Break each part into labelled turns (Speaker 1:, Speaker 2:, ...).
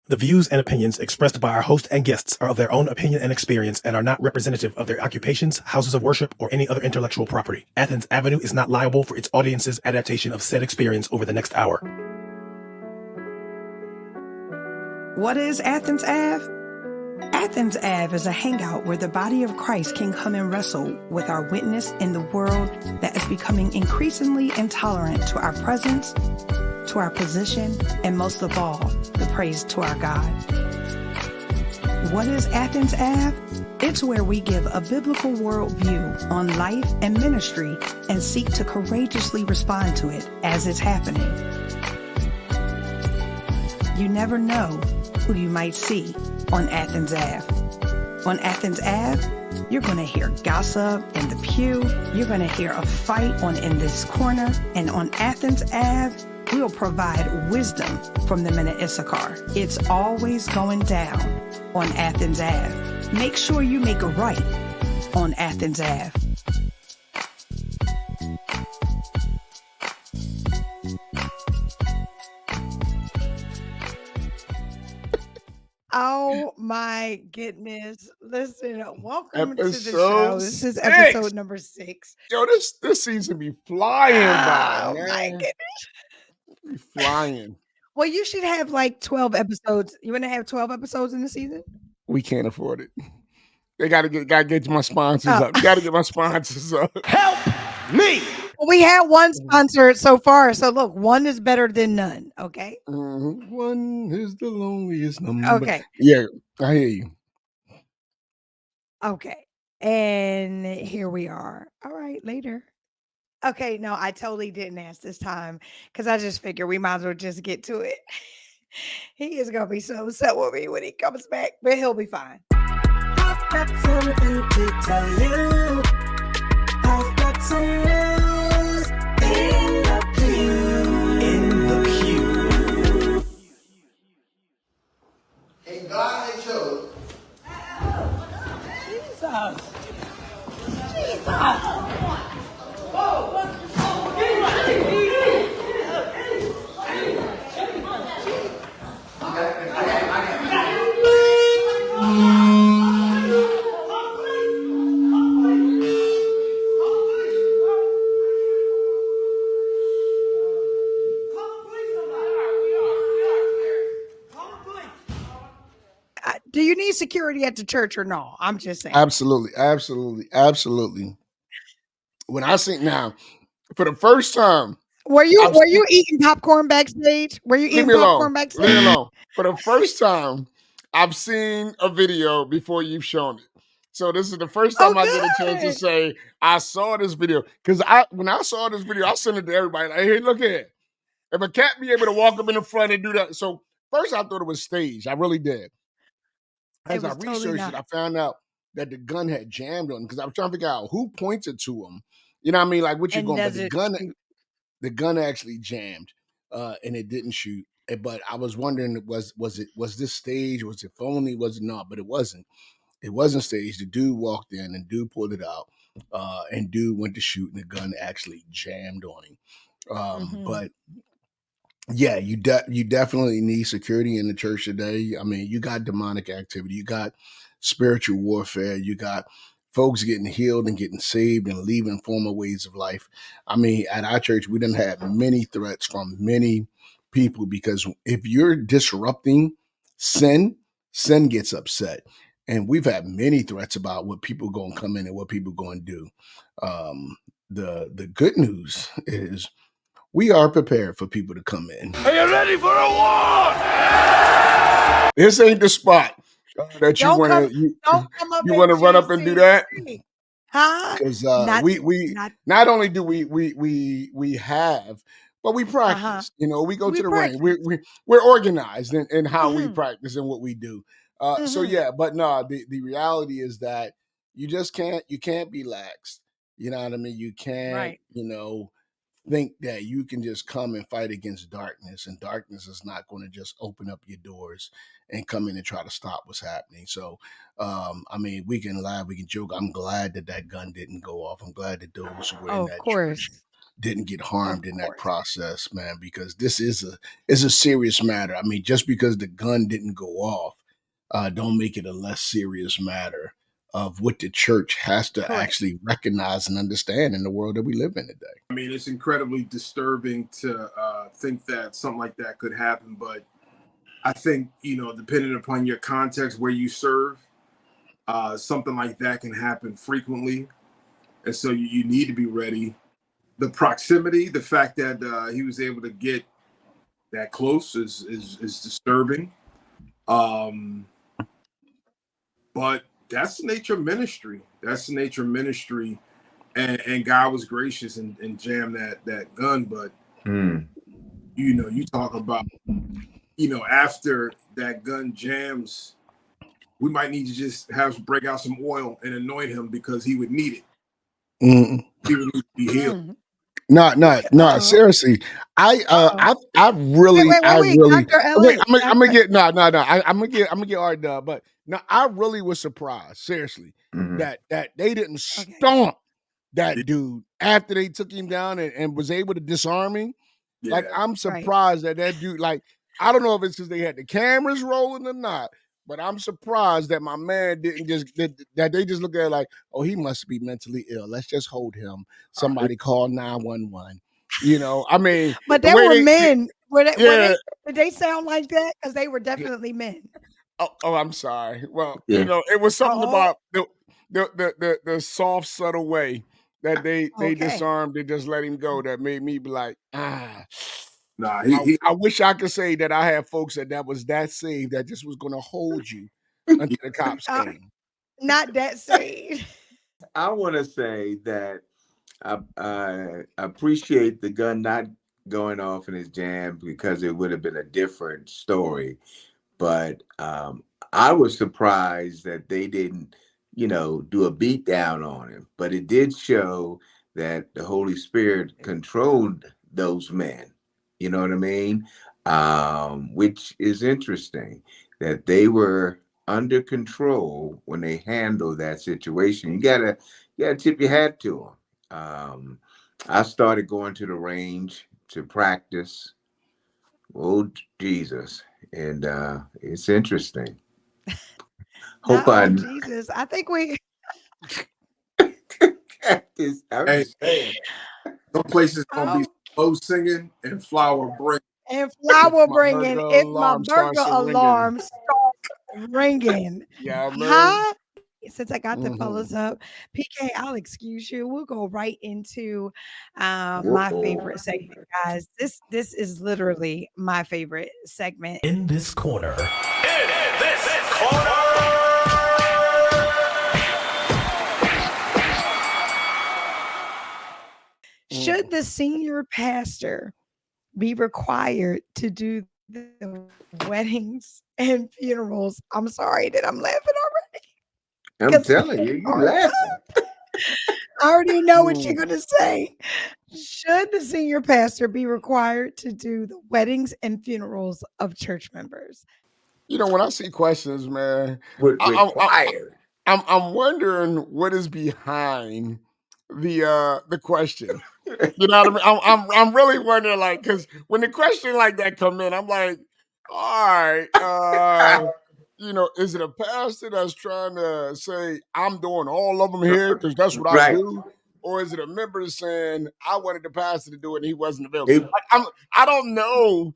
Speaker 1: The views and opinions expressed by our host and guests are of their own opinion and experience and are not representative of their occupations, houses of worship, or any other intellectual property. Athens Avenue is not liable for its audience's adaptation of said experience over the next hour.
Speaker 2: What is Athens Ave? Athens Ave is a hangout where the body of Christ can come and wrestle with our witness in the world that is becoming increasingly intolerant to our presence, to our position, and most of all, the praise to our God. What is Athens Ave? It's where we give a biblical worldview on life and ministry and seek to courageously respond to it as it's happening. You never know who you might see on Athens Ave. On Athens Ave, you're going to hear gossip in the pew. You're going to hear a fight in this corner. And on Athens Ave, we'll provide wisdom from the men of Issachar. It's always going down on Athens Ave. Make sure you make it right on Athens Ave. Oh my goodness. Listen, welcome to the show. This is episode number 6.
Speaker 3: Yo, this season be flying by, man.
Speaker 2: My goodness.
Speaker 3: Be flying.
Speaker 2: Well, you should have like 12 episodes. You want to have 12 episodes in the season?
Speaker 3: We can't afford it. They gotta get my sponsors up. You gotta get my sponsors up.
Speaker 1: Help me!
Speaker 2: Well, we had one sponsor so far. So look, one is better than none. Okay.
Speaker 3: Mm-hmm. One is the loneliest number.
Speaker 2: Okay.
Speaker 3: Yeah, I hear you.
Speaker 2: Okay. And here we are. All right, later. Okay, no, I totally didn't ask this time because I just figured we might as well just get to it. He is gonna be so upset with me when he comes back, but he'll be fine.
Speaker 4: I've got something to tell you. I've got some news in the pew.
Speaker 1: In the pew.
Speaker 5: A godly chose.
Speaker 4: Jesus.
Speaker 2: Do you need security at the church or no? I'm just saying.
Speaker 3: Absolutely. When I sing now, for the first time,
Speaker 2: were you eating popcorn backstage? Were you eating popcorn backstage?
Speaker 3: Leave me alone. For the first time, I've seen a video before you've shown it. So this is the first time I get a chance to say I saw this video. Because when I saw this video, I sent it to everybody. Like, hey, look here. If a cat be able to walk up in the front and do that. So first I thought it was staged. I really did. As I researched it, I found out that the gun had jammed on him because I was trying to figure out who pointed to him. You know what I mean? Like what you going, but the gun actually jammed and it didn't shoot. But I was wondering, was this staged? Was it phony? Was it not? But it wasn't. It wasn't staged. The dude walked in and dude pulled it out and dude went to shoot and the gun actually jammed on him. But yeah, you definitely need security in the church today. I mean, you got demonic activity, you got spiritual warfare, you got folks getting healed and getting saved and leaving former ways of life. I mean, at our church, we didn't have many threats from many people because if you're disrupting sin gets upset. And we've had many threats about what people going to come in and what people going to do. The good news is we are prepared for people to come in.
Speaker 1: Are you ready for a war?
Speaker 3: This ain't the spot that you want to run up and do that.
Speaker 2: Huh?
Speaker 3: Because we not only do we have, but we practice. You know, we go to the ring. We're organized in how we practice and what we do. So yeah, but no, the reality is that you just can't be lax. You know what I mean? You can't, think that you can just come and fight against darkness, and darkness is not going to just open up your doors and come in and try to stop what's happening. So, I mean, we can laugh, we can joke. I'm glad that gun didn't go off. I'm glad that those who were in that church didn't get harmed in that
Speaker 2: course.
Speaker 3: process, man, because this is a serious matter. I mean, just because the gun didn't go off, don't make it a less serious matter of what the church has to
Speaker 2: Correct.
Speaker 3: actually recognize and understand in the world that we live in today.
Speaker 6: I mean, it's incredibly disturbing to think that something like that could happen. But I think, depending upon your context, where you serve, something like that can happen frequently. And so you need to be ready. The proximity, the fact that he was able to get that close is disturbing. But that's the nature of ministry. And God was gracious and jammed that gun. But, you talk about, after that gun jams, we might need to just break out some oil and anoint him because he would need it. He would need to be healed.
Speaker 3: No, seriously. I really,
Speaker 2: Wait, Dr.
Speaker 3: wait,
Speaker 2: LA.
Speaker 3: I'm gonna get I'm gonna get RDub, but no, I really was surprised, seriously, that they didn't stomp that dude after they took him down and was able to disarm him.
Speaker 6: Yeah.
Speaker 3: Like, I'm surprised that dude, like, I don't know if it's because they had the cameras rolling or not, but I'm surprised that my man didn't that they just look at it like, oh, he must be mentally ill. Let's just hold him. Somebody call 911. I mean,
Speaker 2: But they were men. Did they sound like that? Because they were definitely men.
Speaker 3: Oh, I'm sorry. Well, it was something about the soft, subtle way that they disarmed and just let him go that made me be like,
Speaker 6: Nah,
Speaker 3: I wish I could say that I had folks that was that saved that just was going to hold you until the cops came.
Speaker 2: Not that saved.
Speaker 7: I want to say that I appreciate the gun not going off in his jam because it would have been a different story. But I was surprised that they didn't, do a beat down on him. But it did show that the Holy Spirit controlled those men. You know what I mean? Which is interesting, that they were under control when they handled that situation. You gotta tip your hat to them. I started going to the range to practice. Oh, Jesus. And it's interesting.
Speaker 2: Jesus. I think we
Speaker 7: I'm just saying.
Speaker 6: Some places gonna be slow singing and flower bringing.
Speaker 2: And flower bringing if my
Speaker 3: alarm
Speaker 2: burger
Speaker 3: starts
Speaker 2: alarm starts ringing.
Speaker 3: Yeah, man.
Speaker 2: Huh? Since I got the fellas up, PK, I'll excuse you. We'll go right into my favorite segment, guys. This is literally my favorite segment.
Speaker 1: In this corner.
Speaker 2: Should the senior pastor be required to do the weddings and funerals? I'm sorry that I'm laughing already.
Speaker 7: I'm telling you, you're laughing.
Speaker 2: I already know what you're going to say. Should the senior pastor be required to do the weddings and funerals of church members?
Speaker 3: When I see questions, man,
Speaker 7: Required.
Speaker 3: I'm wondering what is behind the question. You know what I mean? I'm really wondering, like, because when the question like that come in, I'm like, all right, is it a pastor that's trying to say I'm doing all of them here because that's what I do, or is it a member saying I wanted the pastor to do it and he wasn't available? I don't know,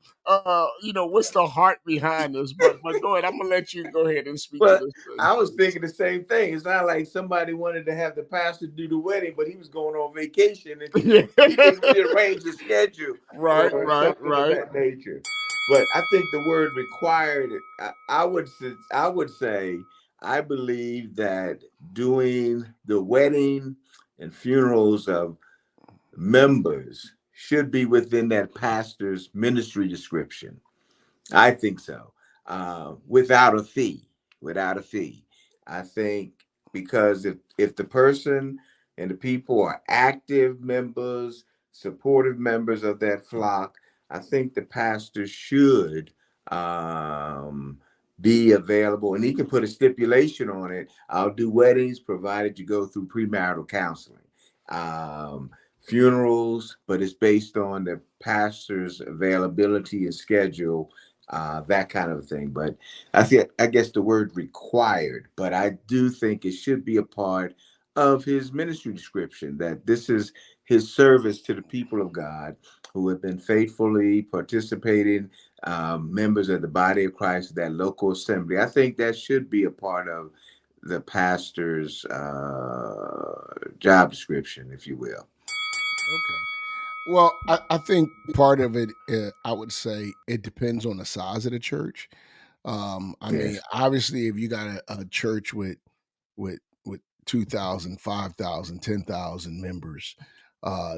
Speaker 3: what's the heart behind this, but go ahead. I'm gonna let you go ahead and speak.
Speaker 7: But
Speaker 3: to this.
Speaker 7: I was thinking the same thing. It's not like somebody wanted to have the pastor do the wedding, but he was going on vacation and he didn't rearrange the schedule.
Speaker 3: Right.
Speaker 7: Of that nature. But I think the word required, I would say, I believe that doing the wedding and funerals of members should be within that pastor's ministry description. I think so. Without a fee. I think because if the person and the people are active members, supportive members of that flock, I think the pastor should be available, and he can put a stipulation on it. I'll do weddings provided you go through premarital counseling. funerals, but it's based on the pastor's availability and schedule, that kind of thing. But I guess the word required, but I do think it should be a part of his ministry description that this is his service to the people of God who have been faithfully participating, members of the body of Christ, that local assembly. I think that should be a part of the pastor's job description, if you will.
Speaker 3: Okay. Well, I think part of it, I would say, it depends on the size of the church. I mean,
Speaker 7: Yes.
Speaker 3: obviously, if you got a church with 2,000, 5,000, 10,000 members,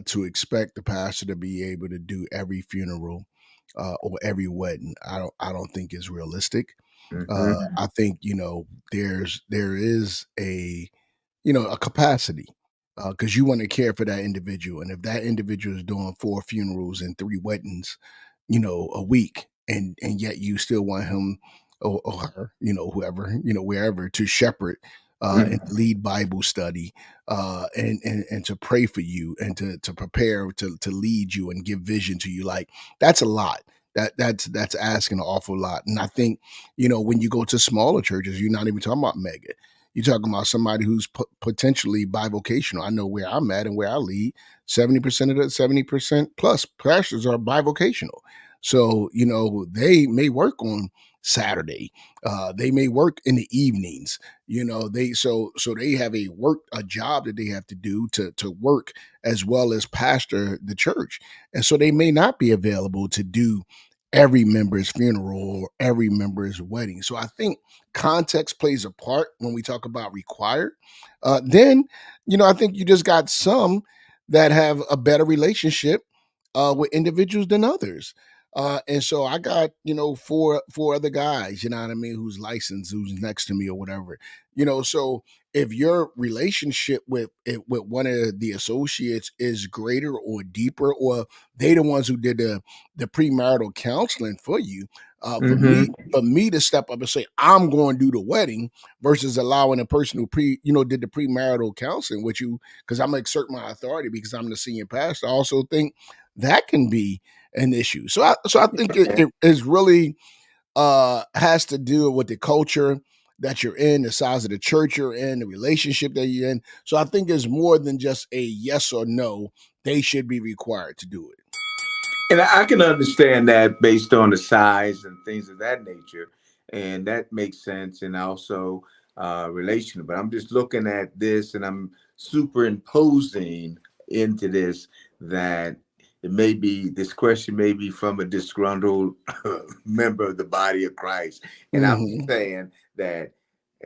Speaker 3: to expect the pastor to be able to do every funeral or every wedding, I don't think is realistic.
Speaker 7: Mm-hmm.
Speaker 3: I think there is a capacity because you want to care for that individual, and if that individual is doing 4 funerals and 3 weddings, a week, and yet you still want him or her, whoever, wherever, to shepherd and
Speaker 7: Mm-hmm.
Speaker 3: lead Bible study, and to pray for you and to prepare to lead you and give vision to you, like that's a lot. That's asking an awful lot. And I think when you go to smaller churches, you're not even talking about mega. You're talking about somebody who's potentially bivocational. I know where I'm at and where I lead. 70% of the 70% plus pastors are bivocational. So, they may work on Saturday. They may work in the evenings. So they have a job that they have to do to work as well as pastor the church. And so they may not be available to do every member's funeral or every member's wedding. So I think context plays a part when we talk about required. Then, I think you just got some that have a better relationship with individuals than others. And so I got, four other guys, you know what I mean, who's licensed, who's next to me or whatever. So if your relationship with one of the associates is greater or deeper, or they the ones who did the premarital counseling for you,
Speaker 7: Mm-hmm.
Speaker 3: for me to step up and say I'm going to do the wedding versus allowing a person who did the premarital counseling with you, because I'm gonna exert my authority because I'm the senior pastor. I also think that can be an issue. So I think it is really has to do with the culture that you're in, the size of the church you're in, the relationship that you're in. So I think it's more than just a yes or no. They should be required to do it.
Speaker 7: And I can understand that based on the size and things of that nature, and that makes sense. And also relational. But I'm just looking at this, and I'm superimposing into this that this question may be from a disgruntled member of the body of Christ, and I'm
Speaker 3: Mm-hmm.
Speaker 7: saying that.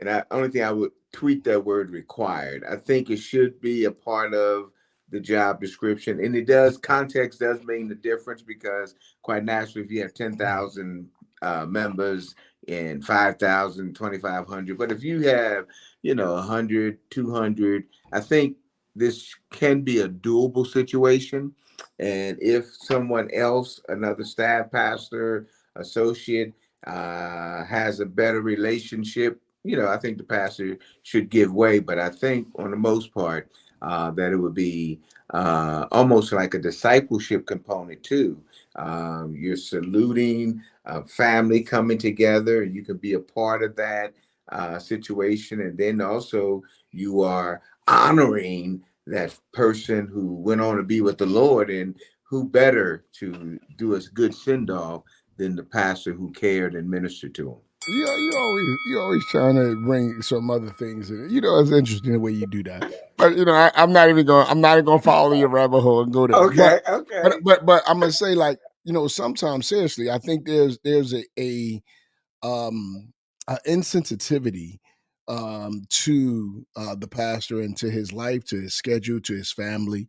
Speaker 7: And only thing I would tweak that word required. I think it should be a part of the job description, and context does mean the difference, because quite naturally, if you have 10,000 members and 5,000, 2,500, but if you have 100, 200, I think this can be a doable situation. And if someone else, another staff pastor, associate, has a better relationship, I think the pastor should give way. But I think on the most part, that it would be almost like a discipleship component too. You're saluting family coming together, and you can be a part of that situation. And then also you are honoring that person who went on to be with the Lord, and who better to do a good send off than the pastor who cared and ministered to him.
Speaker 3: Yeah, you always trying to bring some other things in. It's interesting the way you do that. But I'm not even gonna follow your rabbit hole and go there. But
Speaker 7: Okay, okay.
Speaker 3: but I'm gonna say, like, sometimes seriously, I think there's um insensitivity to the pastor and to his life, to his schedule, to his family,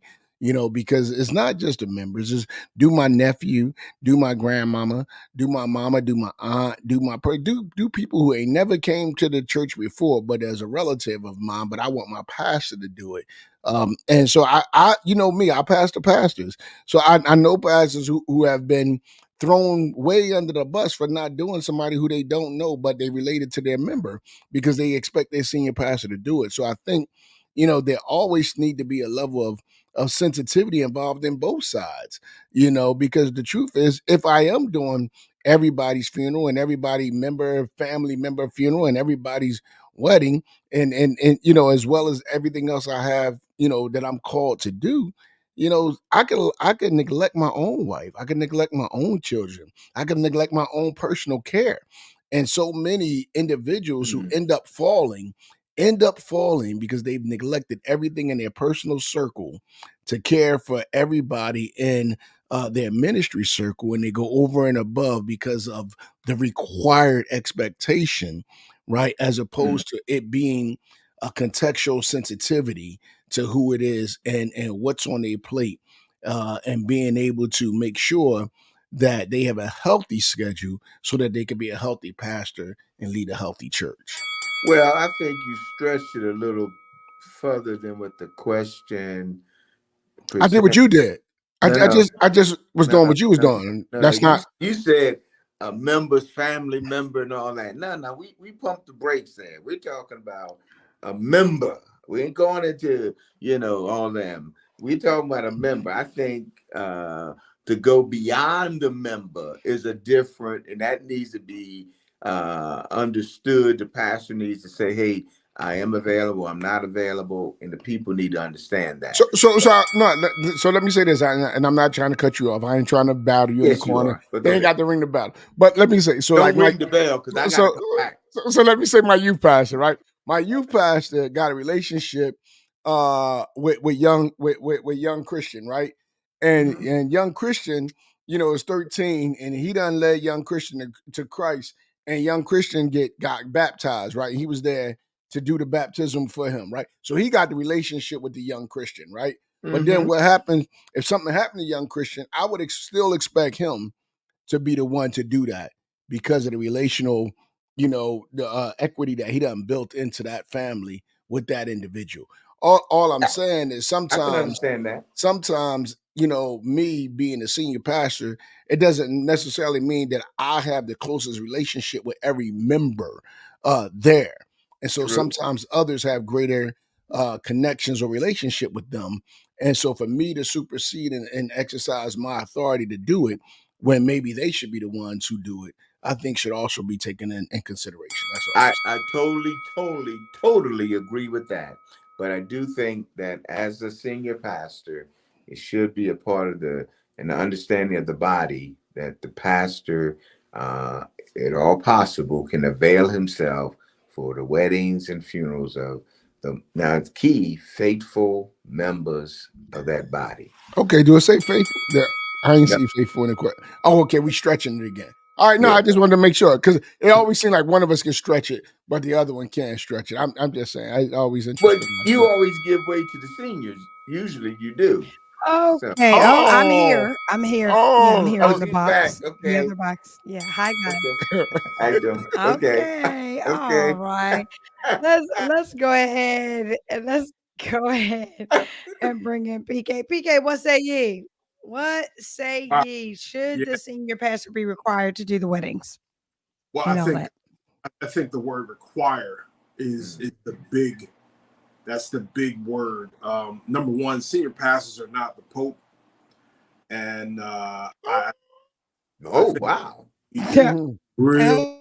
Speaker 3: because it's not just the members. It's do my nephew, do my grandmama, do my mama, do my aunt, do people who ain't never came to the church before, but as a relative of mine, but I want my pastor to do it. And so I me, I pastor pastors. So I know pastors who have been thrown way under the bus for not doing somebody who they don't know, but they related to their member, because they expect their senior pastor to do it. So I think, there always need to be a level of sensitivity involved in both sides, because the truth is, if I am doing everybody's funeral and family member funeral and everybody's wedding and as well as everything else I have, that I'm called to do, I could neglect my own wife. I could neglect my own children. I could neglect my own personal care. And so many individuals who end up falling because they've neglected everything in their personal circle to care for everybody in their ministry circle, and they go over and above because of the required expectation, right? As opposed to it being a contextual sensitivity to who it is and what's on their plate, and being able to make sure that they have a healthy schedule so that they can be a healthy pastor and lead a healthy church.
Speaker 7: Well, I think you stretched it a little further than what the question
Speaker 3: I did what
Speaker 7: presents.
Speaker 3: you did.
Speaker 7: No, no,
Speaker 3: I just was
Speaker 7: no,
Speaker 3: doing
Speaker 7: no,
Speaker 3: what you was
Speaker 7: no,
Speaker 3: doing.
Speaker 7: no, no.
Speaker 3: That's not
Speaker 7: You said a member's family member and all that. No, no, we pumped the brakes there. We're talking about a member. We ain't going into all them. We're talking about a member. I think to go beyond the member is a different, and that needs to be understood. The pastor needs to say, "Hey, I am available. I'm not available," and the people need to understand that.
Speaker 3: so let me say this, and I'm not trying to cut you off. I ain't trying to battle you in the
Speaker 7: Yes, you
Speaker 3: corner.
Speaker 7: are. But
Speaker 3: They
Speaker 7: go
Speaker 3: ain't
Speaker 7: ahead.
Speaker 3: got to ring the bell. But let me say, so
Speaker 7: Don't
Speaker 3: like
Speaker 7: ring the bell because I got to come back.
Speaker 3: so let me say my youth pastor, right? My youth pastor got a relationship with young Christian, right? And young Christian, is 13, and he done led young Christian to Christ, and young Christian got baptized, right? He was there to do the baptism for him, right? So he got the relationship with the young Christian, right? But then what happens if something happened to young Christian? I would still expect him to be the one to do that because of the relational, the equity that he done built into that family with that individual. All I'm saying is
Speaker 7: I can
Speaker 3: sometimes
Speaker 7: understand that.
Speaker 3: me being a senior pastor, it doesn't necessarily mean that I have the closest relationship with every member there. And so
Speaker 7: True.
Speaker 3: sometimes others have greater connections or relationship with them. And so for me to supersede and exercise my authority to do it when maybe they should be the ones who do it, I think should also be taken in consideration. That's all I'm
Speaker 7: I totally agree with that. But I do think that as a senior pastor, it should be a part of the understanding of the body that the pastor, at all possible, can avail himself for the weddings and funerals of the now it's key faithful members of that body.
Speaker 3: Okay, do it say faithful? I ain't
Speaker 7: Yep.
Speaker 3: see faithful in the question. Oh, okay, we stretching it again. All right, no,
Speaker 7: Yeah.
Speaker 3: I just wanted to make sure because it always seems like one of us can stretch it, but the other one can't stretch it. I'm just saying. I always
Speaker 7: But
Speaker 3: interested in
Speaker 7: you
Speaker 3: myself.
Speaker 7: always give way to the seniors. Usually you do. So,
Speaker 2: Okay. Oh, I'm
Speaker 3: Oh,
Speaker 2: here. I'm here. Yeah, I'm
Speaker 3: oh,
Speaker 2: here
Speaker 7: oh,
Speaker 2: on the
Speaker 7: she's back.
Speaker 2: box. The
Speaker 7: Okay.
Speaker 2: other box. Yeah. Hi,
Speaker 7: Okay.
Speaker 2: guys.
Speaker 7: I do. Okay.
Speaker 2: Okay. All
Speaker 7: Okay.
Speaker 2: right. Let's go ahead and let's go ahead and bring in PK. PK, what say ye? What say
Speaker 6: Uh,
Speaker 2: ye? Should
Speaker 6: yeah.
Speaker 2: the senior pastor be required to do the weddings
Speaker 6: Well,
Speaker 2: and all that?
Speaker 6: I think the word require is
Speaker 7: Mm.
Speaker 6: the big. That's the big word. Number one, senior pastors are not the Pope, and I
Speaker 7: Oh,
Speaker 6: think
Speaker 7: wow.
Speaker 6: we need to
Speaker 3: mhm.
Speaker 6: really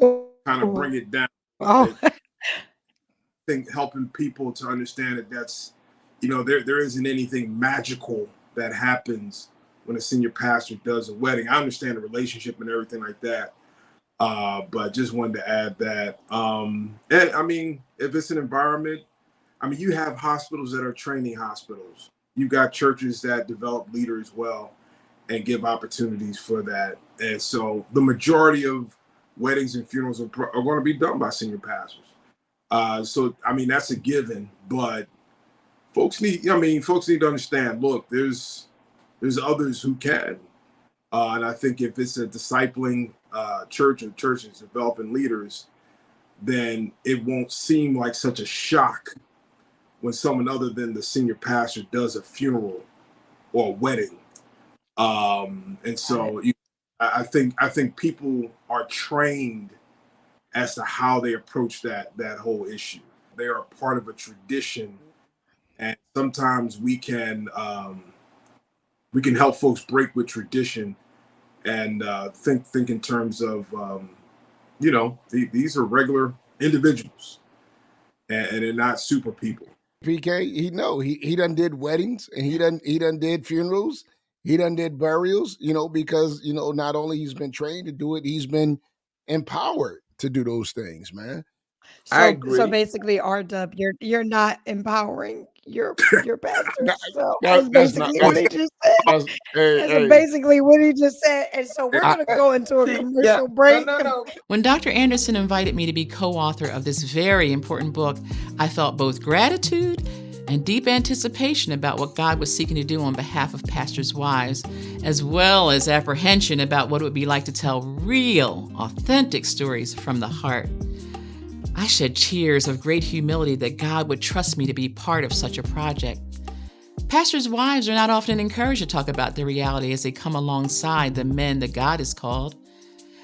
Speaker 2: Oh,
Speaker 6: kind of bring it down.
Speaker 2: oh,
Speaker 6: I think helping people to understand that there isn't anything magical that happens when a senior pastor does a wedding. I understand the relationship and everything like that, but just wanted to add that. And I mean, if it's an environment, I mean, you have hospitals that are training hospitals. You got churches that develop leaders well and give opportunities for that. And so the majority of weddings and funerals are going to be done by senior pastors. So I mean that's a given, but folks need to understand. Look, there's others who can, and I think if it's a discipling church and churches developing leaders, then it won't seem like such a shock when someone other than the senior pastor does a funeral or a wedding. And
Speaker 2: got it.
Speaker 6: so I think people are trained as to how they approach that whole issue. They are part of a tradition and sometimes we can help folks break with tradition and think in terms of these are regular individuals, and they're not super people.
Speaker 3: PK, he done did weddings and he done did funerals, he done did burials, because not only he's been trained to do it, he's been empowered to do those things, man.
Speaker 7: I
Speaker 2: So
Speaker 7: agree.
Speaker 2: basically, RDub, you're not empowering your
Speaker 3: That,
Speaker 2: pastors. So
Speaker 3: that
Speaker 2: that's
Speaker 3: that's not
Speaker 2: basically what
Speaker 3: that's
Speaker 2: he just said.
Speaker 3: that's hey
Speaker 2: That's
Speaker 3: hey.
Speaker 2: basically what he just said. And so we're
Speaker 3: I,
Speaker 2: gonna go into a
Speaker 7: See, yeah,
Speaker 2: commercial
Speaker 7: no,
Speaker 2: break.
Speaker 7: no, no.
Speaker 8: When Dr. Anderson invited me to be co author of this very important book, I felt both gratitude and deep anticipation about what God was seeking to do on behalf of pastors' wives, as well as apprehension about what it would be like to tell real, authentic stories from the heart. I shed tears of great humility that God would trust me to be part of such a project. Pastors' wives are not often encouraged to talk about their reality as they come alongside the men that God has called.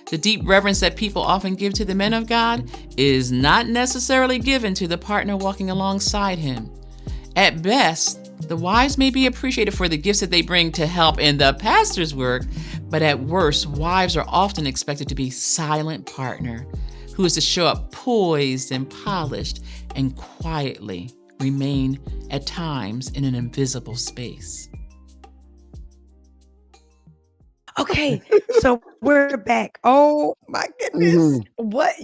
Speaker 8: The deep reverence that people often give to the men of God is not necessarily given to the partner walking alongside him. At best, the wives may be appreciated for the gifts that they bring to help in the pastor's work, but at worst, wives are often expected to be silent partner who is to show up poised and polished and quietly remain at times in an invisible space.
Speaker 2: Okay, so we're back. Oh my goodness.
Speaker 3: mhm,
Speaker 2: What,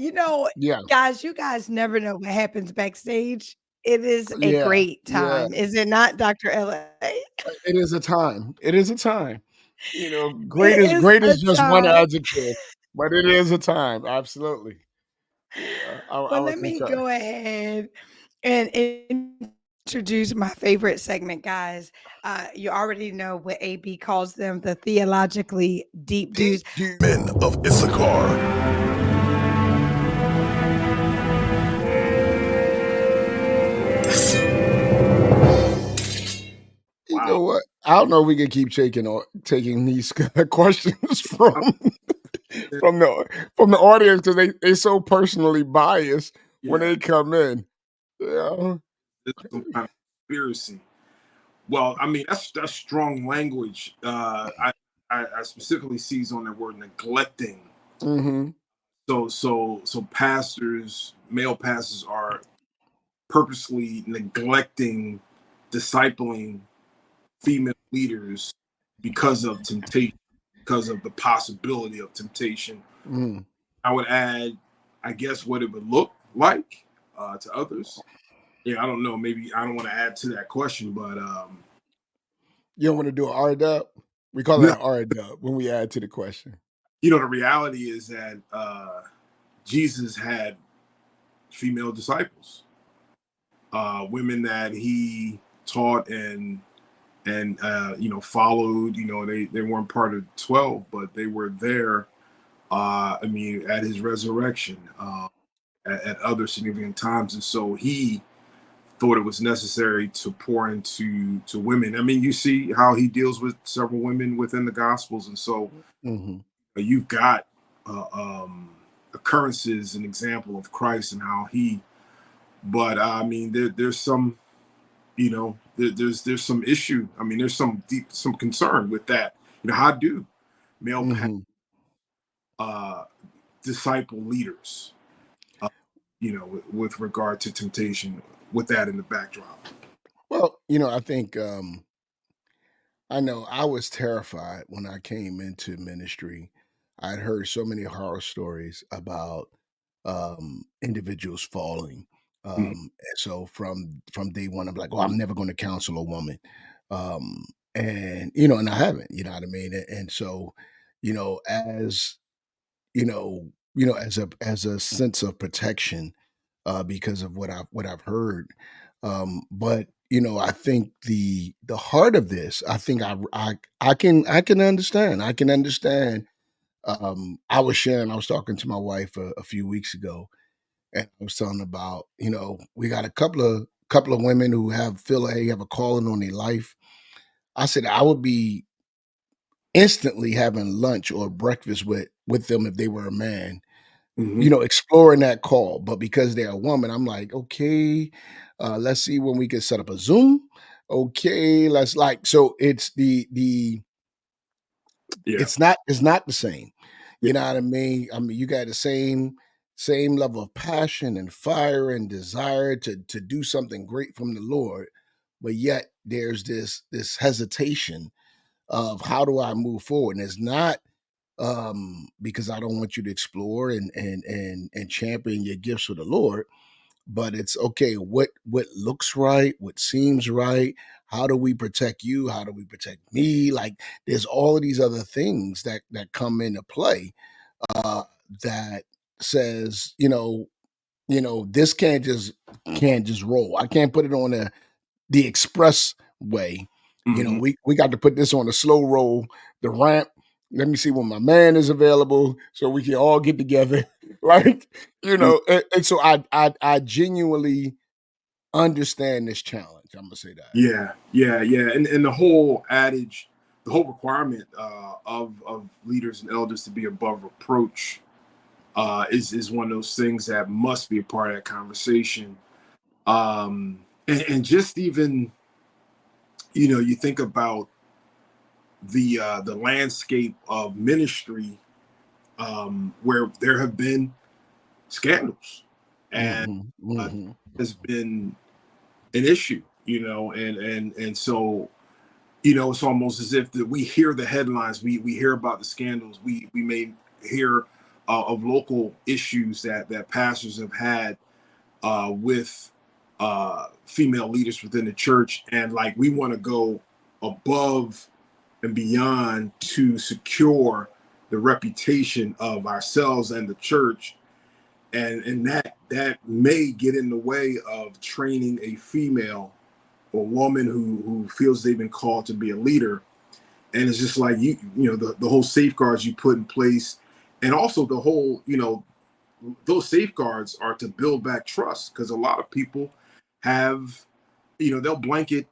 Speaker 3: yeah,
Speaker 2: guys, you guys never know what happens backstage. It is a
Speaker 3: yeah,
Speaker 2: great
Speaker 3: yeah.
Speaker 2: time, is it not, Dr. LA?
Speaker 3: It is a time. It is a time. Great
Speaker 2: It
Speaker 3: is
Speaker 2: is
Speaker 3: great
Speaker 2: a
Speaker 3: is just one
Speaker 2: time.
Speaker 3: adjective, but it is a time. Absolutely. Yeah, I
Speaker 2: Well,
Speaker 3: would
Speaker 2: let me
Speaker 3: concur.
Speaker 2: go ahead and introduce my favorite segment, guys. You already know what AB calls them, the theologically deep dudes.
Speaker 1: Men of Issachar.
Speaker 3: You
Speaker 6: Wow.
Speaker 3: know what? I don't know if we can keep taking these questions from the audience because they so personally biased when
Speaker 6: Yeah,
Speaker 3: they come in. Yeah.
Speaker 6: this is some kind of conspiracy. Well, I mean, that's strong language. I specifically seize on the word neglecting.
Speaker 3: Mm-hmm.
Speaker 6: So pastors, male pastors, are purposely neglecting discipling female leaders because of temptation, because of the possibility of temptation.
Speaker 3: Mm-hmm.
Speaker 6: I would add, I guess, what it would look like to others. Yeah, I don't know. Maybe I don't want to add to that question, but
Speaker 3: You don't want to do an RDub? We call it
Speaker 6: no,
Speaker 3: an RDub when we add to the question.
Speaker 6: the reality is that Jesus had female disciples, women that he taught and followed. They weren't part of 12, but they were there. I mean, at his resurrection, at other significant times, and so he thought it was necessary to pour into women. I mean, you see how he deals with several women within the Gospels, and so
Speaker 3: Mm-hmm.
Speaker 6: you've got uh, um, occurrences, an example of Christ and how he. But I mean, there's some, there's some issue. I mean, there's some concern with that. How do male
Speaker 3: Mm-hmm.
Speaker 6: uh, disciple leaders, uh, with regard to temptation, with that in the backdrop?
Speaker 3: Well, I think I know I was terrified when I came into ministry. I'd heard so many horror stories about individuals falling. And so from day one, I'm like, oh, I'm never going to counsel a woman. And I haven't, you know what I mean? And so, as as a sense of protection, because of what I've heard. But I think the heart of this, I think I can understand. I can understand. I was talking to my wife a few weeks ago, and I was telling about we got a couple of women who feel like they have a calling on their life. I said I would be instantly having lunch or breakfast with them if they were a man
Speaker 6: Mhm.
Speaker 3: exploring that call. But because they're a woman, I'm like, okay, let's see when we can set up a Zoom. Okay, let's like so it's the
Speaker 6: Yeah.
Speaker 3: it's not the same.
Speaker 6: Yeah.
Speaker 3: You know what I mean? I mean, you got the same level of passion and fire and desire to do something great from the Lord, but yet there's this hesitation of how do I move forward? And it's not because I don't want you to explore and champion your gifts for the Lord, but it's okay, what looks right, what seems right, how do we protect you, how do we protect me? Like there's all of these other things that come into play uh that says, this can't just roll. I can't put it on the express way.
Speaker 6: Mhm.
Speaker 3: We got to put this on a slow roll, the ramp. Let me see when my man is available so we can all get together. Like,
Speaker 6: Yeah.
Speaker 3: and so I genuinely understand this challenge. I'm gonna say that.
Speaker 6: Yeah. Yeah. Yeah. And the whole adage, the whole requirement of leaders and elders to be above reproach is one of those things that must be a part of that conversation. And just even, you think about the landscape of ministry, where there have been scandals and
Speaker 3: Mhm,
Speaker 6: uh,
Speaker 3: mhm,
Speaker 6: has been an issue, and so it's almost as if that we hear the headlines, we hear about the scandals, we may hear of local issues that pastors have had with female leaders within the church, and like we want to go above and beyond to secure the reputation of ourselves and the church, and that may get in the way of training a female or woman who feels they've been called to be a leader. And it's just like the whole safeguards you put in place, and also the whole those safeguards are to build back trust, because a lot of people have they'll blanket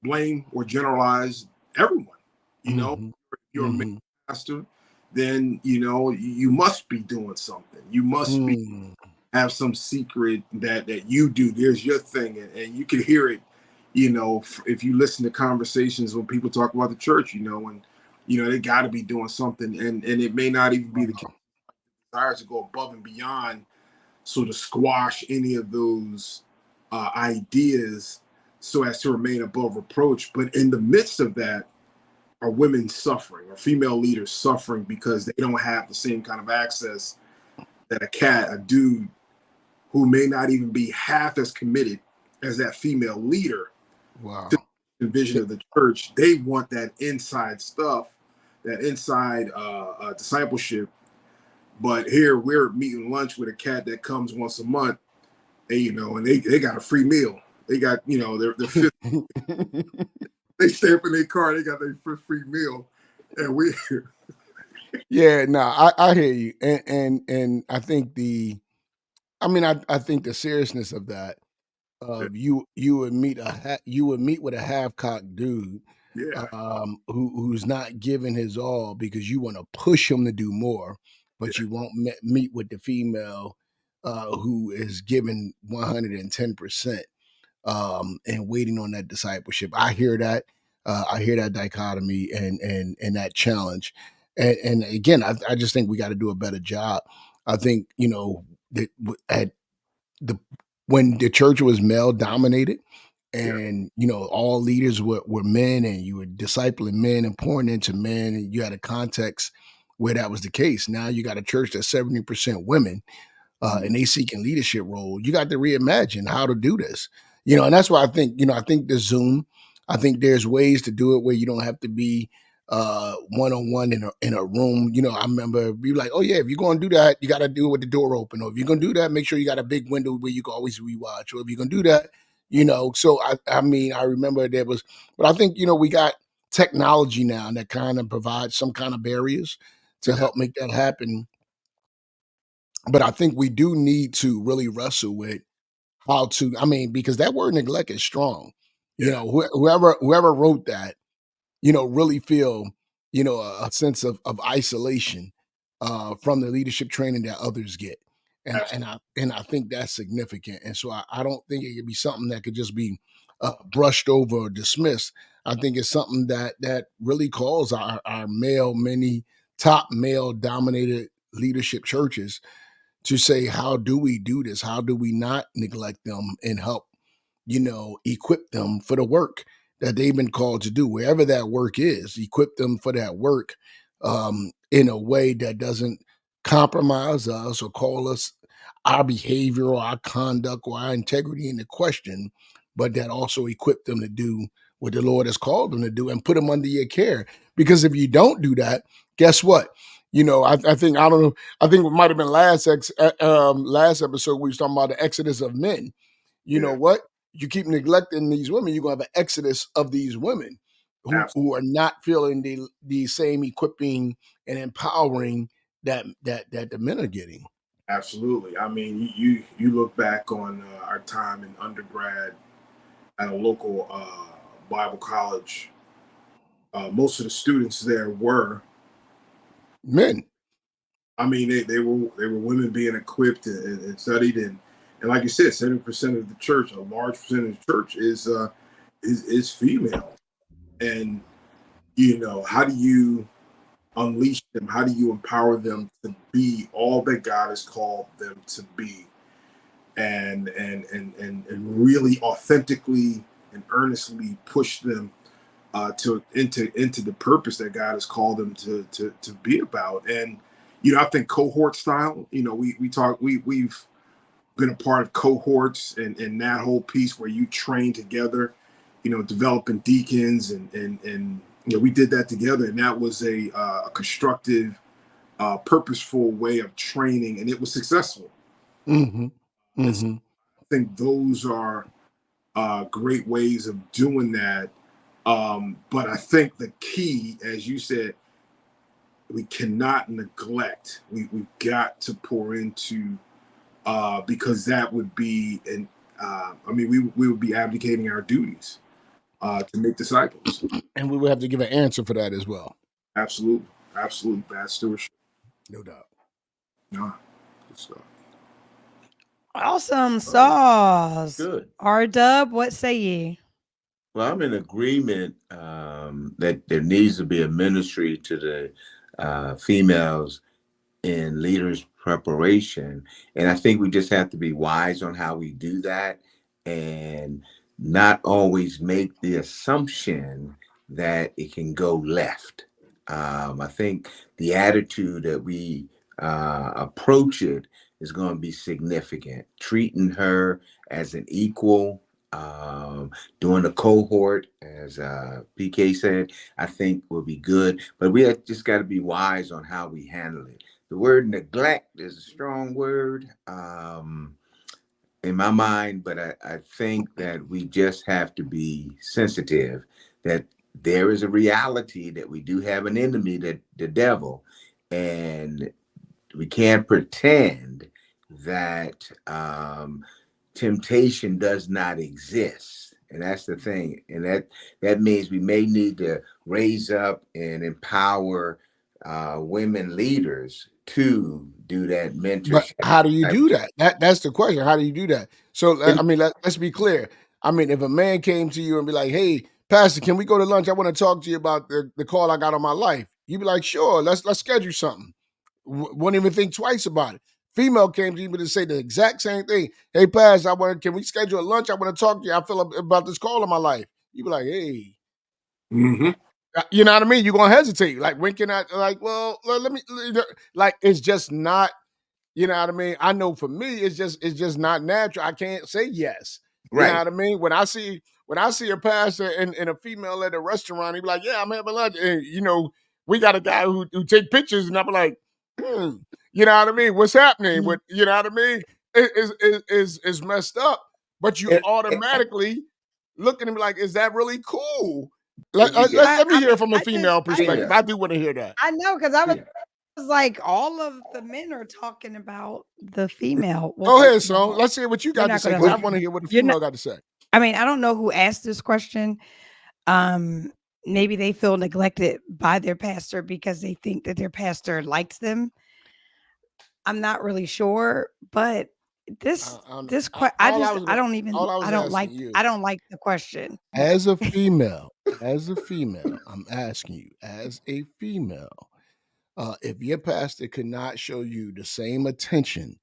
Speaker 6: blame or generalize everyone. you know
Speaker 3: mhm,
Speaker 6: you're a male
Speaker 3: mhm,
Speaker 6: pastor, then you must be doing something, you must be
Speaker 3: mm.
Speaker 6: have some secret that you do. There's your thing, and you can hear it. If you listen to conversations when people talk about the church, and they got to be doing something, and it may not even be the
Speaker 3: Wow.
Speaker 6: desires to go above and beyond, so to squash any of those ideas so as to remain above reproach. But in the midst of that, are women suffering, or female leaders suffering, because they don't have the same kind of access that a dude who may not even be half as committed as that female leader to
Speaker 3: Wow.
Speaker 6: the vision of the church. They want that inside stuff, that inside discipleship. But here we're meeting lunch with a cat that comes once a month, and and they got a free meal. They got their fifth. They stay up in their car. They got their first free meal, and we.
Speaker 3: Yeah, no, I hear you, and I think I think the seriousness of that, of you would meet with a half cocked dude,
Speaker 6: Yeah,
Speaker 3: who's not giving his all because you want to push him to do more, but
Speaker 6: yeah,
Speaker 3: you won't meet with the female who is giving 110%, and waiting on that discipleship. I hear that. I hear that dichotomy and that challenge. And again, I just think we got to do a better job. I think that at the when the church was male dominated,
Speaker 6: yeah,
Speaker 3: and all leaders were men, and you were discipling men and pouring into men, and you had a context where that was the case. Now you got a church that's 70% women,
Speaker 6: mhm,
Speaker 3: and they seeking leadership role. You got to reimagine how to do this. And that's why I think the Zoom, I think there's ways to do it where you don't have to be one on one in a room. I remember be like, oh yeah, if you're gonna do that, you gotta do it with the door open. Or if you're gonna do that, make sure you got a big window where you can always rewatch. Or if you're gonna do that, so I remember there was, but I think we got technology now that kind of provides some kind of barriers to
Speaker 6: yeah,
Speaker 3: help make that happen. But I think we do need to really wrestle with how to, because that word neglect is strong.
Speaker 6: yeah,
Speaker 3: Whoever wrote that, really feel, a sense of isolation. from the leadership training that others get. And I think that's significant. And so I don't think it could be something that could just be brushed over or dismissed. I think it's something that really calls our many top male dominated leadership churches to say, how do we do this? How do we not neglect them and help, equip them for the work that they've been called to do, wherever that work is, equip them for that work in a way that doesn't compromise us or call us our behavior or our conduct or our integrity into question, but that also equip them to do what the Lord has called them to do and put them under your care. Because if you don't do that, guess what? I think it might have been last episode we was talking about the exodus of men. You know what? You keep neglecting these women, you're gonna have an exodus of these women who are not feeling the same equipping and empowering that the men are getting.
Speaker 6: Absolutely. I mean, you look back on our time in undergrad at a local Bible college. Most of the students there were
Speaker 3: men.
Speaker 6: I mean, they were women being equipped and studied, and like you said, 70% of the church, a large percentage of the church is female. And how do you unleash them? How do you empower them to be all that God has called them to be, and really authentically and earnestly push them into the purpose that God has called them to be about? And I think cohort style. We've been a part of cohorts and that whole piece where you train together, developing deacons and we did that together, and that was a constructive, purposeful way of training, and it was successful.
Speaker 3: Mm-hmm. Mm-hmm.
Speaker 6: I think those are great ways of doing that. But I think the key, as you said, we cannot neglect. We've got to pour into, because that would be, we would be abdicating our duties to make disciples.
Speaker 3: And we would have to give an answer for that as well.
Speaker 6: Absolutely. Bad stewardship.
Speaker 3: No doubt.
Speaker 6: Nah, good stuff.
Speaker 2: Awesome sauce.
Speaker 7: Good.
Speaker 2: RDub, what say ye?
Speaker 7: Well, I'm in agreement that there needs to be a ministry to the females in leaders preparation. And I think we just have to be wise on how we do that and not always make the assumption that it can go left. I think the attitude that we approach it is going to be significant. Treating her as an equal, doing a cohort, as PK said, I think will be good. But we have just got to be wise on how we handle it. The word neglect is a strong word in my mind, but I think that we just have to be sensitive that there is a reality that we do have an enemy, that the devil, and we can't pretend that temptation does not exist. And that's the thing. And that means we may need to raise up and empower women leaders to do that mentorship.
Speaker 3: But how do you do that? That's the question. How do you do that? So, let's be clear. If a man came to you and be like, hey, Pastor, can we go to lunch? I want to talk to you about the call I got on my life. You'd be like, sure, let's schedule something. Wouldn't even think twice about it. Female came to you to say the exact same thing. Hey, Pastor, can we schedule a lunch? I want to talk to you. I feel about this call in my life. You'd be like, hey.
Speaker 6: Mm-hmm.
Speaker 3: You know what I mean? You're going to hesitate. Like, when can I, let me, it's just not, you know what I mean? I know for me, it's just not natural. I can't say yes.
Speaker 7: Right.
Speaker 3: You know what I mean? When I see a pastor and a female at a restaurant, he'd be like, yeah, I'm having lunch. And, we got a guy who take pictures, and I'm like, you know what I mean? What's happening? What, you know what I mean? Is messed up. But you automatically look at him like, is that really cool? Let me hear from a female perspective. I do want to hear that.
Speaker 2: I know, because I was like, all of the men are talking about the female.
Speaker 3: Go ahead, Sone. Let's hear what you got to say. I want to hear what the female got to say.
Speaker 2: I don't know who asked this question. Maybe they feel neglected by their pastor because they think that their pastor likes them. I'm not really sure, but this
Speaker 3: I don't know.
Speaker 2: this
Speaker 3: All
Speaker 2: I
Speaker 3: I
Speaker 2: just
Speaker 3: was
Speaker 2: I
Speaker 3: gonna,
Speaker 2: don't even
Speaker 3: all I was asking you,
Speaker 2: I don't like the question.
Speaker 3: as a female, I'm asking you, as a female, if your pastor could not show you the same attention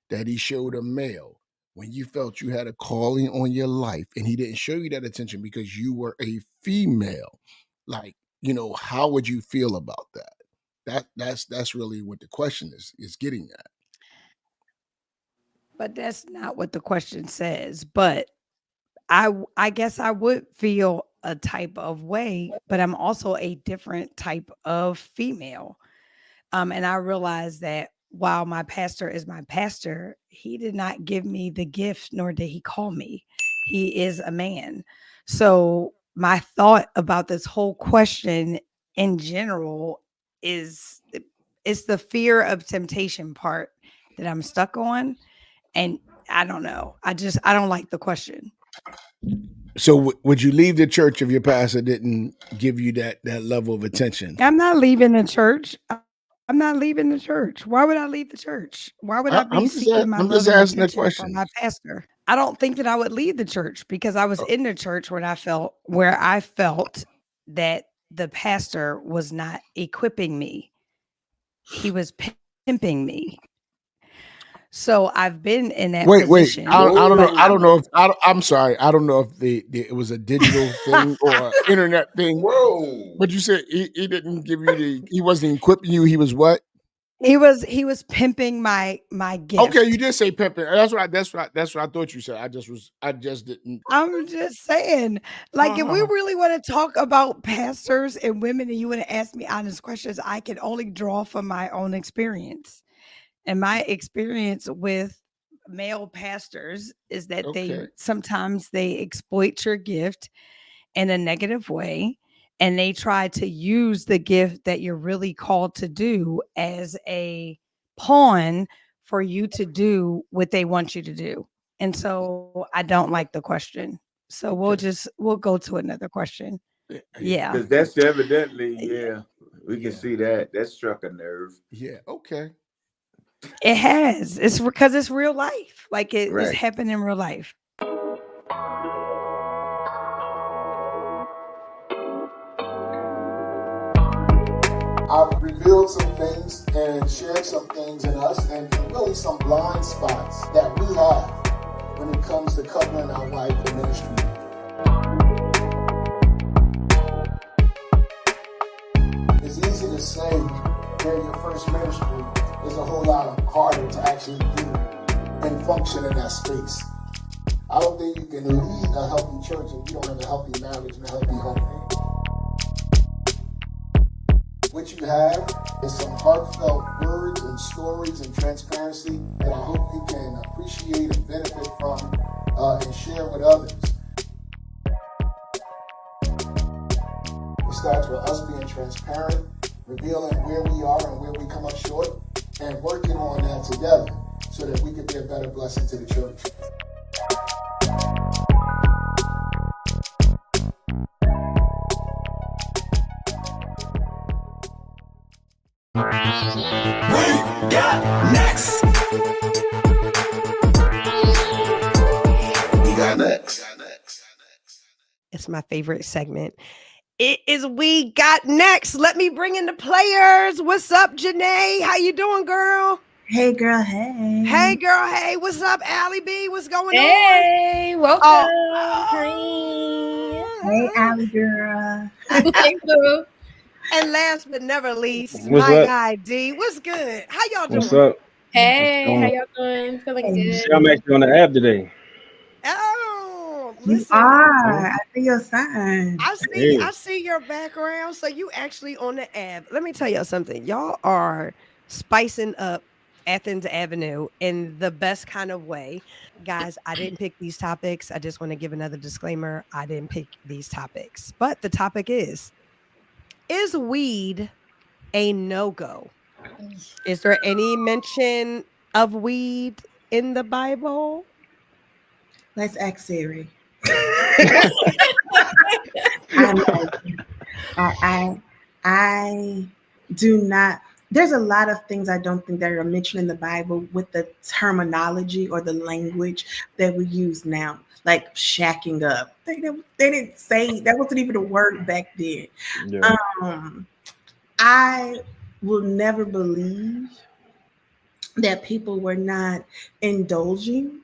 Speaker 3: that he showed a male when you felt you had a calling on your life, and he didn't show you that attention because you were a female, like, how would you feel about that? That's really what the question is getting at.
Speaker 2: But that's not what the question says. But I guess I would feel a type of way, but I'm also a different type of female. And I realized that while my pastor is my pastor, he did not give me the gift, nor did he call me. He is a man. So my thought about this whole question in general is it's the fear of temptation part that I'm stuck on. And I don't know. I don't like the question.
Speaker 3: So would you leave the church if your pastor didn't give you that level of attention?
Speaker 2: I'm not leaving the church. I'm not leaving the church. Why would I leave the church? Why would I be seeking my
Speaker 3: I'm
Speaker 2: love
Speaker 3: just
Speaker 2: and
Speaker 3: asking the
Speaker 2: attention from
Speaker 3: question.
Speaker 2: my pastor? I don't think that I would leave the church because I was in the church when I felt that the pastor was not equipping me. He was pimping me. So I've been in that
Speaker 3: Wait.
Speaker 2: position.
Speaker 3: I don't know.
Speaker 2: but
Speaker 3: I don't know if I'm sorry. I don't know if it was a digital thing or internet thing.
Speaker 7: Whoa.
Speaker 3: But you said he didn't give you he wasn't equipping you. He was what?
Speaker 2: He was pimping my gift.
Speaker 3: Okay, you did say pimping. That's what I thought you said. I just didn't.
Speaker 2: I'm just saying, like, if we really want to talk about pastors and women and you want to ask me honest questions, I can only draw from my own experience. And my experience with male pastors is that
Speaker 3: Okay.
Speaker 2: sometimes they exploit your gift in a negative way, and they try to use the gift that you're really called to do as a pawn for you to do what they want you to do. And so I don't like the question. So we'll go to another question. Yeah.
Speaker 7: Because that's evidently,
Speaker 2: Yeah.
Speaker 7: we can see that struck a nerve.
Speaker 3: Yeah. Okay.
Speaker 2: It has. It's because it's real life. Like it's
Speaker 7: Right.
Speaker 2: happened in real life.
Speaker 9: I've revealed some things and shared some things in us and really some blind spots that we have when it comes to covering our wife in ministry. It's easy to say during your first ministry. It's a whole lot harder to actually do and function in that space. I don't think you can lead a healthy church if you don't have a healthy marriage and a healthy home. What you have is some heartfelt words and stories and transparency that I hope you can appreciate and benefit from and share with others. It starts with us being transparent, revealing where we are and where we come up short, and working on that together so that we can be a better blessing to the church.
Speaker 4: We got next. We got next.
Speaker 2: It's my favorite segment. It is We Got Next. Let me bring in the players. What's up, Janae? How you doing, girl?
Speaker 10: Hey, girl. Hey.
Speaker 2: Hey, girl. Hey, what's up, Allie B? What's going on?
Speaker 10: Hey, welcome.
Speaker 2: Hi.
Speaker 10: Hey, Allie girl.
Speaker 2: Hey, boo. And last but never least,
Speaker 11: What's
Speaker 2: my
Speaker 11: up?
Speaker 2: guy D. What's good? How y'all doing?
Speaker 11: What's up?
Speaker 10: Hey, how y'all doing? Feeling good?
Speaker 11: See, I'm actually on the app today.
Speaker 2: Oh,
Speaker 10: You
Speaker 2: listen.
Speaker 10: are. I see your sign.
Speaker 2: I see your background. So you actually on the app. Let me tell y'all something. Y'all are spicing up Athens Avenue in the best kind of way. Guys, I didn't pick these topics. I just want to give another disclaimer. I didn't pick these topics. But the topic is weed a no-go? Is there any mention of weed in the Bible?
Speaker 10: Let's ask Siri. I do not there's a lot of things I don't think that are mentioned in the Bible with the terminology or the language that we use now, like shacking up. They didn't say that wasn't even a word back then.
Speaker 11: Yeah.
Speaker 10: I will never believe that people were not indulging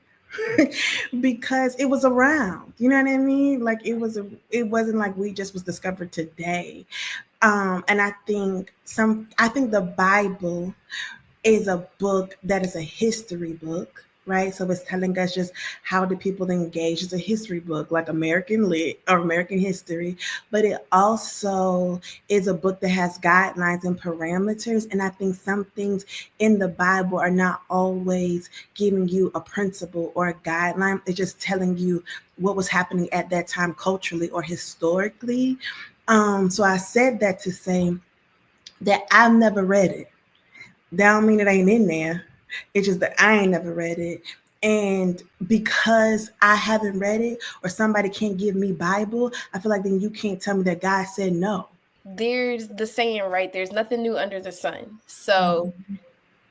Speaker 10: because it was around. You know what I mean? Like it wasn't like we just was discovered today. And I think the Bible is a book that is a history book, right? So it's telling us just how do people engage. It's a history book, like American lit or American history, but it also is a book that has guidelines and parameters. And I think some things in the Bible are not always giving you a principle or a guideline. It's just telling you what was happening at that time culturally or historically. So I said that to say that I've never read it. That don't mean it ain't in there. It's just that I ain't never read it. And because I haven't read it or somebody can't give me Bible, I feel like then you can't tell me that God said no.
Speaker 12: There's the saying, right? There's nothing new under the sun. So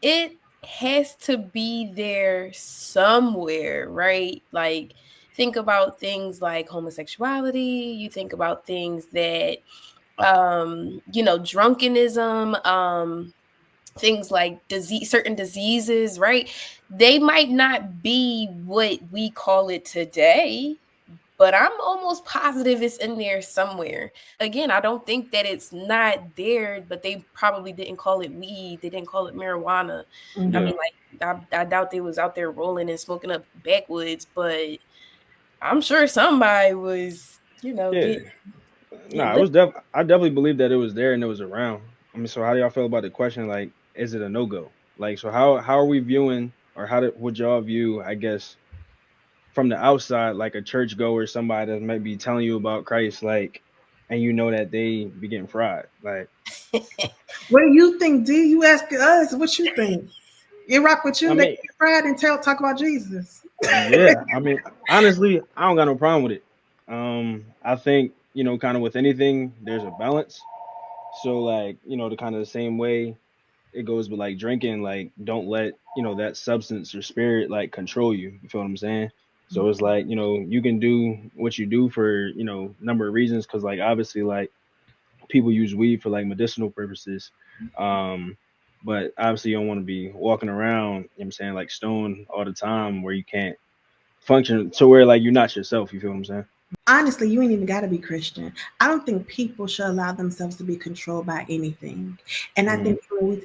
Speaker 12: it has to be there somewhere, right? Like think about things like homosexuality. You think about things that, drunkenism, things like certain diseases, right? They might not be what we call it today, but I'm almost positive it's in there somewhere. Again, I don't think that it's not there, but they probably didn't call it weed. They didn't call it marijuana.
Speaker 11: Yeah.
Speaker 12: I mean, like, I doubt they was out there rolling and smoking up backwoods, but I'm sure somebody was,
Speaker 11: Yeah. I definitely believe that it was there and it was around. I mean, so how do y'all feel about the question? Like, is it a no-go? Like, so how are we viewing, or would y'all view, I guess, from the outside, like a churchgoer, somebody that might be telling you about Christ, like, and you know that they be getting fried, like.
Speaker 10: What do you think, D? You ask us what you think. It rock with you.
Speaker 11: I
Speaker 10: They
Speaker 11: mean,
Speaker 10: get fried and talk about Jesus.
Speaker 11: yeah, I mean, honestly, I don't got no problem with it. I think, kind of with anything, there's a balance. So like, the kind of the same way it goes with like drinking, like don't let, that substance or spirit like control you. You feel what I'm saying? So it's like, you can do what you do for, number of reasons, because like obviously like people use weed for like medicinal purposes. Um, but obviously you don't want to be walking around, you know what I'm saying, like stoned all the time where you can't function to where like you're not yourself. You feel what I'm saying?
Speaker 10: Honestly, you ain't even got to be Christian. I don't think people should allow themselves to be controlled by anything. And I think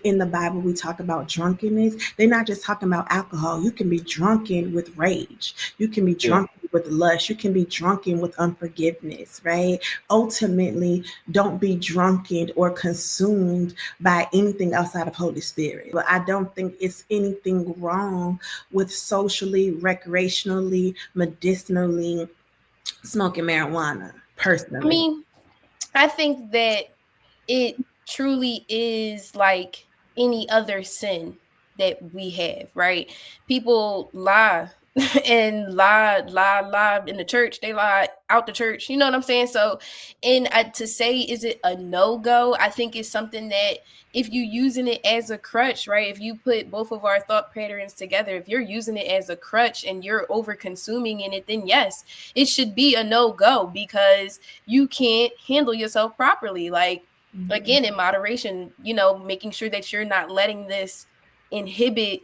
Speaker 10: in the Bible, we talk about drunkenness. They're not just talking about alcohol. You can be drunken with rage. You can be drunken with lust. You can be drunken with unforgiveness, right? Ultimately, don't be drunken or consumed by anything outside of Holy Spirit. But I don't think it's anything wrong with socially, recreationally, medicinally smoking marijuana, personally.
Speaker 12: I mean, I think that it truly is like any other sin that we have, right? People lie and lie in the church. They lie out the church. You know what I'm saying? So, and to say, is it a no-go? I think it's something that if you using it as a crutch, right? If you put both of our thought patterns together, if you're using it as a crutch and you're over consuming in it, then yes, it should be a no-go because you can't handle yourself properly. Like, again, in moderation, making sure that you're not letting this inhibit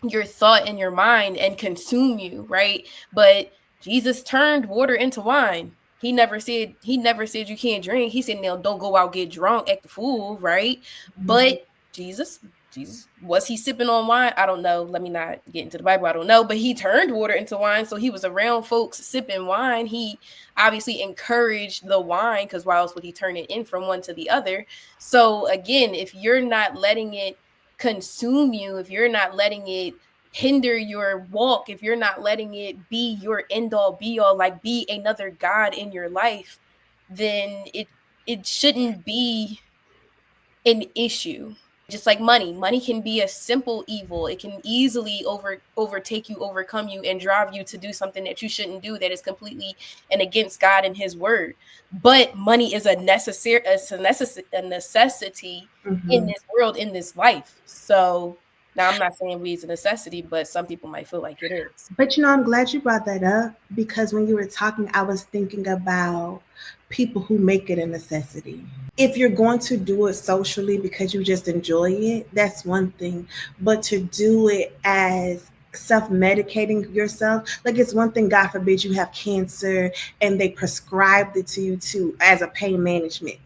Speaker 12: your thought and your mind and consume you, right? But Jesus turned water into wine. He never said you can't drink. He said, now don't go out, get drunk, act the fool, right? But Jesus, was he sipping on wine? I don't know. Let me not get into the Bible. I don't know. But he turned water into wine. So he was around folks sipping wine. He obviously encouraged the wine because why else would he turn it in from one to the other? So again, if you're not letting it consume you, if you're not letting it hinder your walk, if you're not letting it be your end all be all, like be another God in your life, then it shouldn't be an issue. Just like money can be a simple evil. It can easily overtake you, overcome you, and drive you to do something that you shouldn't do, that is completely and against God and his word. But money is a necessity in this world, in this life. So now I'm not saying weed's a necessity, but some people might feel like it is.
Speaker 10: But I'm glad you brought that up, because when you were talking, I was thinking about people who make it a necessity. If you're going to do it socially because you just enjoy it, that's one thing. But to do it as self-medicating yourself, like, it's one thing, God forbid you have cancer and they prescribed it to you as a pain management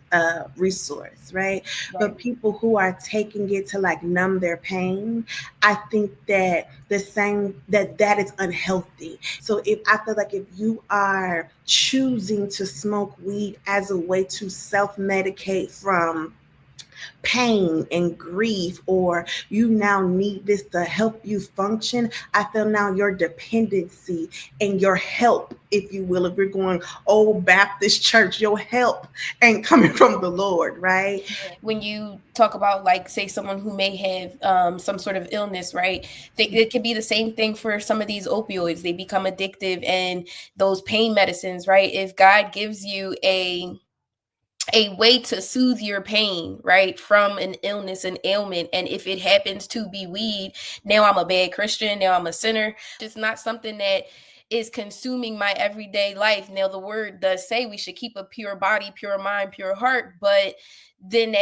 Speaker 10: resource, right? But people who are taking it to like numb their pain, I think that that is unhealthy. So if you are choosing to smoke weed as a way to self-medicate from pain and grief, or you now need this to help you function, I feel now your dependency and your help, if you will, if you're going old Baptist church, your help ain't coming from the Lord, right?
Speaker 12: When you talk about, like, say someone who may have some sort of illness, right? It could be the same thing for some of these opioids. They become addictive, and those pain medicines, right? If God gives you a way to soothe your pain, right, from an illness, an ailment, and if it happens to be weed, now I'm a bad Christian, now I'm a sinner. It's not something that is consuming my everyday life. Now, the word does say we should keep a pure body, pure mind, pure heart, but then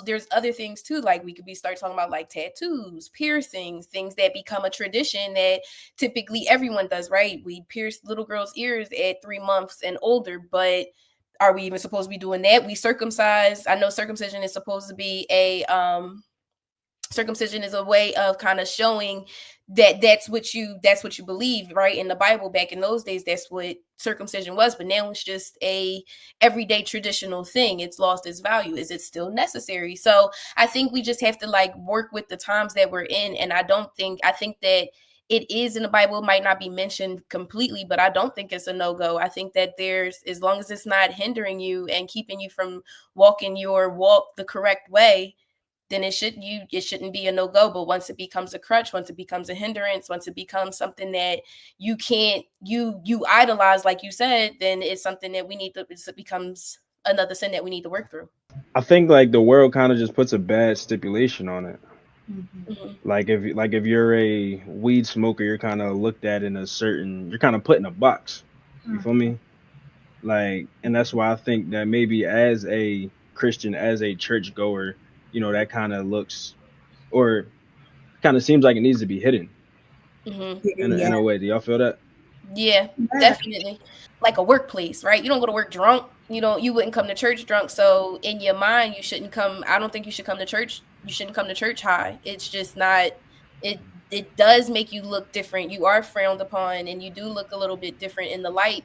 Speaker 12: there's other things too, like we could start talking about like tattoos, piercings, things that become a tradition that typically everyone does, right? We pierce little girls' ears at 3 months and older, but are we even supposed to be doing that? We circumcise. I know circumcision is supposed to be circumcision is a way of kind of showing that that's what you believe, right? In the Bible, back in those days, that's what circumcision was. But now it's just a everyday traditional thing. It's lost its value. Is it still necessary? So I think we just have to like work with the times that we're in. And I think that it is in the Bible. It might not be mentioned completely, but I don't think it's a no-go. I think that as long as it's not hindering you and keeping you from walking your walk the correct way, then it shouldn't be a no-go. But once it becomes a crutch, once it becomes a hindrance, once it becomes something that you can't, you idolize, like you said, then it's something that it becomes another sin that we need to work through.
Speaker 11: I think like the world kind of just puts a bad stipulation on it.
Speaker 12: Mm-hmm.
Speaker 11: Like if you're a weed smoker, you're kind of looked at you're kind of put in a box. You feel me? Like, and that's why I think that maybe as a Christian, as a church goer, that kind of looks, or kind of seems like it needs to be hidden in a way. Do y'all feel that?
Speaker 12: Yeah, definitely. Like a workplace, right? You don't go to work drunk. You wouldn't come to church drunk. So in your mind, you shouldn't come. I don't think you should come to church. You shouldn't come to church high. It's just not, it does make you look different. You are frowned upon, and you do look a little bit different in the light.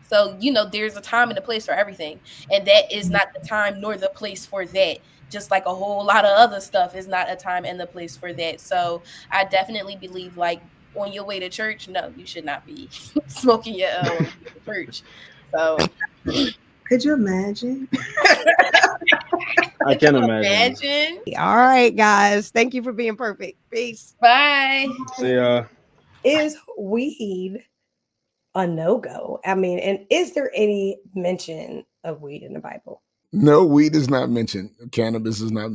Speaker 12: So, there's a time and a place for everything. And that is not the time nor the place for that. Just like a whole lot of other stuff is not a time and the place for that. So I definitely believe, like, on your way to church, no, you should not be smoking your church. So
Speaker 10: could you imagine?
Speaker 11: I can imagine.
Speaker 13: All right, guys. Thank you for being perfect. Peace.
Speaker 12: Bye.
Speaker 11: See ya.
Speaker 13: Is weed a no-go? I mean, and is there any mention of weed in the Bible?
Speaker 3: No, weed is not mentioned. Cannabis is not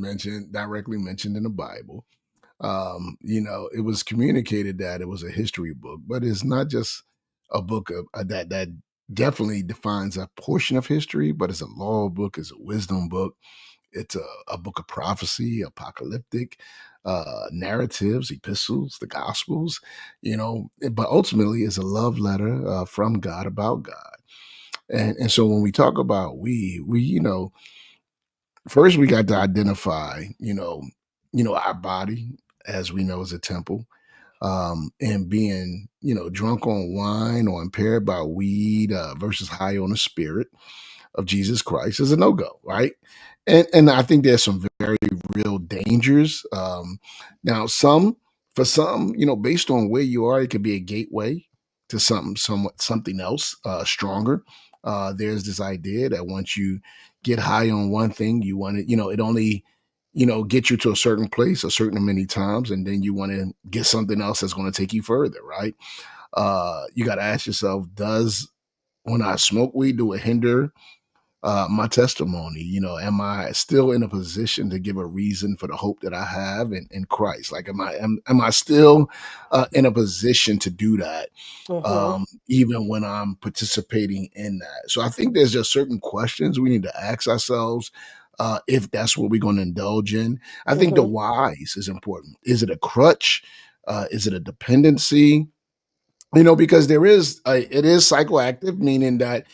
Speaker 3: directly mentioned in the Bible. It was communicated that it was a history book, but it's not just a book of that definitely defines a portion of history, but it's a law book, it's a wisdom book, it's a book of prophecy, apocalyptic narratives, epistles, the gospels, but ultimately it's a love letter from God about God. And so when we talk about we first we got to identify, our body, as we know, is a temple. And being, drunk on wine or impaired by weed versus high on the spirit of Jesus Christ is a no-go, right? And I think there's some very real dangers. Now, for some, based on where you are, it could be a gateway to something else stronger. There's this idea that once you get high on one thing, you want it, it only get you to a certain place a certain many times, and then you want to get something else that's going to take you further, right? You got to ask yourself, does when I smoke weed, do it hinder my testimony? Am I still in a position to give a reason for the hope that I have in Christ? Like, am I still in a position to do that, even when I'm participating in that? So I think there's just certain questions we need to ask ourselves if that's what we're going to indulge in. I think the whys is important. Is it a crutch? Is it a dependency? Because it is psychoactive, meaning that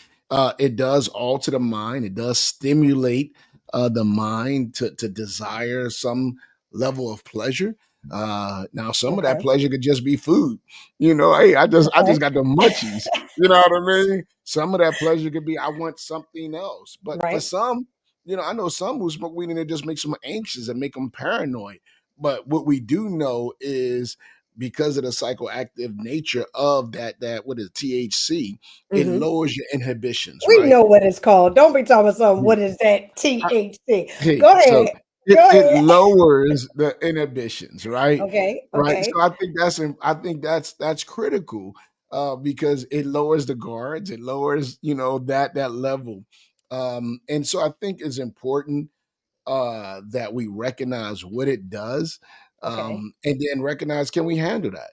Speaker 3: it does alter the mind. It does stimulate the mind to desire some level of pleasure. Now, some of that pleasure could just be food. Hey, I just got the munchies. You know what I mean? Some of that pleasure could be I want something else. But for
Speaker 13: Right.
Speaker 3: some, I know some who smoke weed and it just makes them anxious and make them paranoid. But what we do know is because of the psychoactive nature of that what is THC, it lowers your inhibitions,
Speaker 13: We
Speaker 3: right?
Speaker 13: know what it's called. Don't be talking about something. What is that? THC.
Speaker 3: Hey,
Speaker 13: Go
Speaker 3: so
Speaker 13: ahead.
Speaker 3: it,
Speaker 13: Go
Speaker 3: it
Speaker 13: ahead.
Speaker 3: lowers the inhibitions, right?
Speaker 13: Okay.
Speaker 3: Right.
Speaker 13: Okay.
Speaker 3: So I think that's critical because it lowers the guards, it lowers, that level. And so I think it's important that we recognize what it does,
Speaker 13: Okay.
Speaker 3: and then recognize, can we handle that?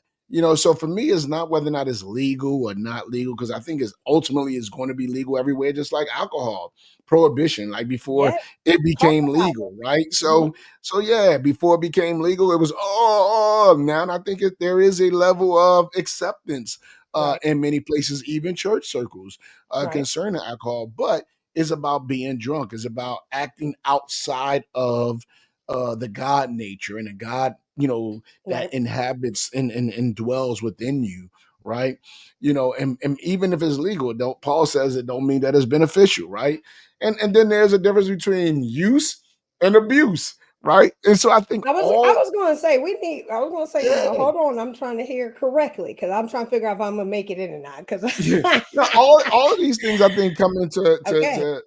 Speaker 3: So for me, it's not whether or not it's legal or not legal, because I think it's ultimately is going to be legal everywhere, just like alcohol prohibition, like before
Speaker 13: Yeah.
Speaker 3: it
Speaker 13: Talk
Speaker 3: became
Speaker 13: about
Speaker 3: legal, right?
Speaker 13: it. Mhm.
Speaker 3: So yeah, before it became legal, it was now I think there is a level of acceptance
Speaker 13: Right.
Speaker 3: in many places, even church circles,
Speaker 13: Right.
Speaker 3: concerning alcohol, but is about being drunk, is about acting outside of the God nature and the God, that
Speaker 13: Right.
Speaker 3: inhabits and dwells within you, right? And even if it's legal, don't Paul says it don't mean that it's beneficial, right? And then there's a difference between use and abuse, right? And so I think
Speaker 13: I was going to say I was going to say,
Speaker 3: yeah,
Speaker 13: but hold on, I'm trying to hear correctly because I'm trying to figure out if I'm gonna make it in or not. Because
Speaker 3: yeah. Now, all of these things I think come into
Speaker 13: okay,
Speaker 3: to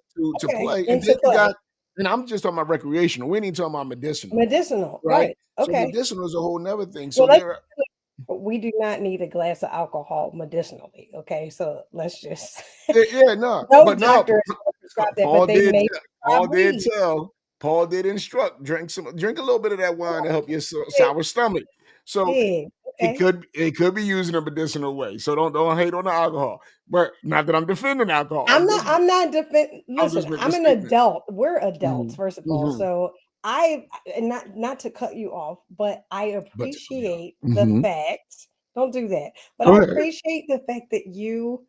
Speaker 13: okay,
Speaker 3: play, and then
Speaker 13: into
Speaker 3: you
Speaker 13: play,
Speaker 3: got, and I'm just talking about recreational. We ain't talking about medicinal,
Speaker 13: medicinal,
Speaker 3: right?
Speaker 13: right?
Speaker 3: So
Speaker 13: Okay.
Speaker 3: medicinal is a whole nother thing.
Speaker 13: Well,
Speaker 3: So
Speaker 13: let's
Speaker 3: there,
Speaker 13: we do not need a glass of alcohol medicinally. Okay, so let's just
Speaker 3: yeah, no,
Speaker 13: no
Speaker 3: but no,
Speaker 13: doctor is going to prescribe that, but
Speaker 3: Paul
Speaker 13: they
Speaker 3: did.
Speaker 13: may
Speaker 3: Paul
Speaker 13: prescribe
Speaker 3: did
Speaker 13: weed.
Speaker 3: tell. Paul did instruct. Drink a little bit of that wine to help your sour stomach. So
Speaker 13: Did okay.
Speaker 3: it could be used in a medicinal way. So don't hate on the alcohol. But not that I'm defending alcohol.
Speaker 13: I'm not
Speaker 3: I'm
Speaker 13: listen,
Speaker 3: just making a
Speaker 13: I'm an
Speaker 3: statement.
Speaker 13: adult. We're adults,
Speaker 3: Mhm,
Speaker 13: first of all.
Speaker 3: mhm.
Speaker 13: So I and not to cut you off, but I
Speaker 3: But
Speaker 13: appreciate the
Speaker 3: mhm.
Speaker 13: fact, don't do that. But
Speaker 3: Go
Speaker 13: I
Speaker 3: ahead.
Speaker 13: appreciate the fact that you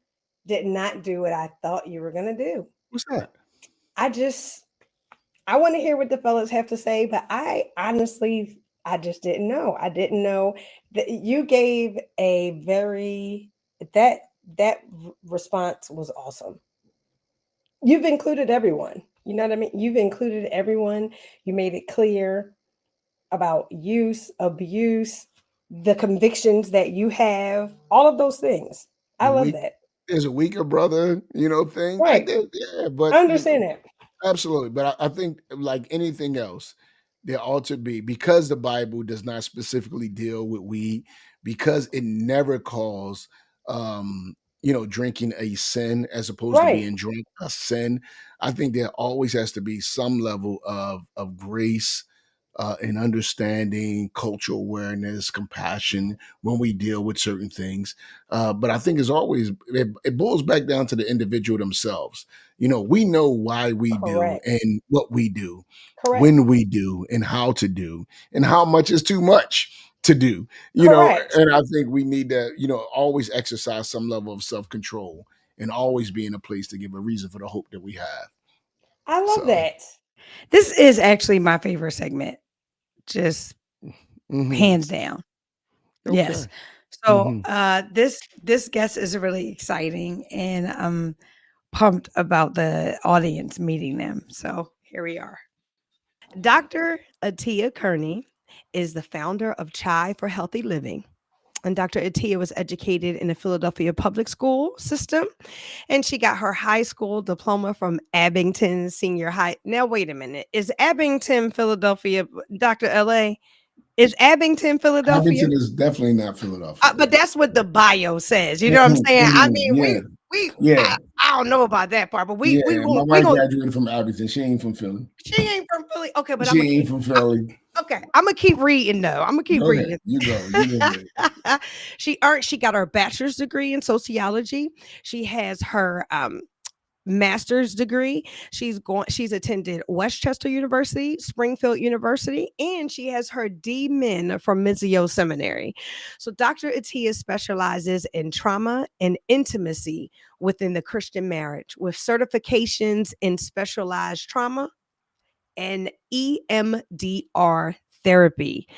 Speaker 13: did not do what I thought you were gonna do.
Speaker 3: What's that?
Speaker 13: I just I want to hear what the fellas have to say, but I honestly I just didn't know. I didn't know that you gave a very that response was awesome. You've included everyone. You know what I mean? You've included everyone. You made it clear about use, abuse, the convictions that you have, all of those things. I
Speaker 3: The
Speaker 13: love
Speaker 3: weak
Speaker 13: that.
Speaker 3: There's a weaker brother, thing. I
Speaker 13: Right.
Speaker 3: did, yeah,
Speaker 13: I
Speaker 3: but
Speaker 13: understand that.
Speaker 3: absolutely. But I think, like anything else, there ought to be, because the Bible does not specifically deal with weed, because it never calls, drinking a sin as opposed to
Speaker 13: Right.
Speaker 3: being drunk a sin. I think there always has to be some level of grace, and understanding, cultural awareness, compassion when we deal with certain things. But I think it boils back down to the individual themselves. We know why we do
Speaker 13: Correct.
Speaker 3: and what we do,
Speaker 13: Correct.
Speaker 3: when we do, and how to do, and how much is too much to do.
Speaker 13: Correct.
Speaker 3: And I think we need to, always exercise some level of self control and always be in a place to give a reason for the hope that we have.
Speaker 13: I love
Speaker 3: So,
Speaker 13: that. This is actually my favorite segment. Just
Speaker 3: mhm.
Speaker 13: hands down. Yes.
Speaker 3: Okay.
Speaker 13: So
Speaker 3: Mhm.
Speaker 13: this guest is really exciting and I'm pumped about the audience meeting them. So here we are. Dr. Atiya Kearney is the founder of Chai for Healthy Living. And Dr. Atiya was educated in the Philadelphia public school system, and she got her high school diploma from Abington Senior High. Now, wait a minute. Is Abington, Philadelphia, Dr. LA? Is Abington, Philadelphia?
Speaker 9: Abington is definitely not Philadelphia.
Speaker 13: But that's what the bio says. You know what I'm saying? I mean,
Speaker 9: yeah.
Speaker 13: I don't know about that part, but
Speaker 9: my wife
Speaker 13: gonna,
Speaker 9: graduated from Abington. She ain't from Philly.
Speaker 13: She ain't from Philly. Okay, but
Speaker 9: she ain't from Philly.
Speaker 13: Okay, I'm gonna keep reading though. I'm gonna keep
Speaker 9: Go
Speaker 13: reading.
Speaker 9: Ahead. You go.
Speaker 13: She got her bachelor's degree in sociology. She has her master's degree. She's attended Westchester University, Springfield University, and she has her D.Min from Mizio Seminary. So Dr. Atiya specializes in trauma and intimacy within the Christian marriage with certifications in specialized trauma and EMDR therapy.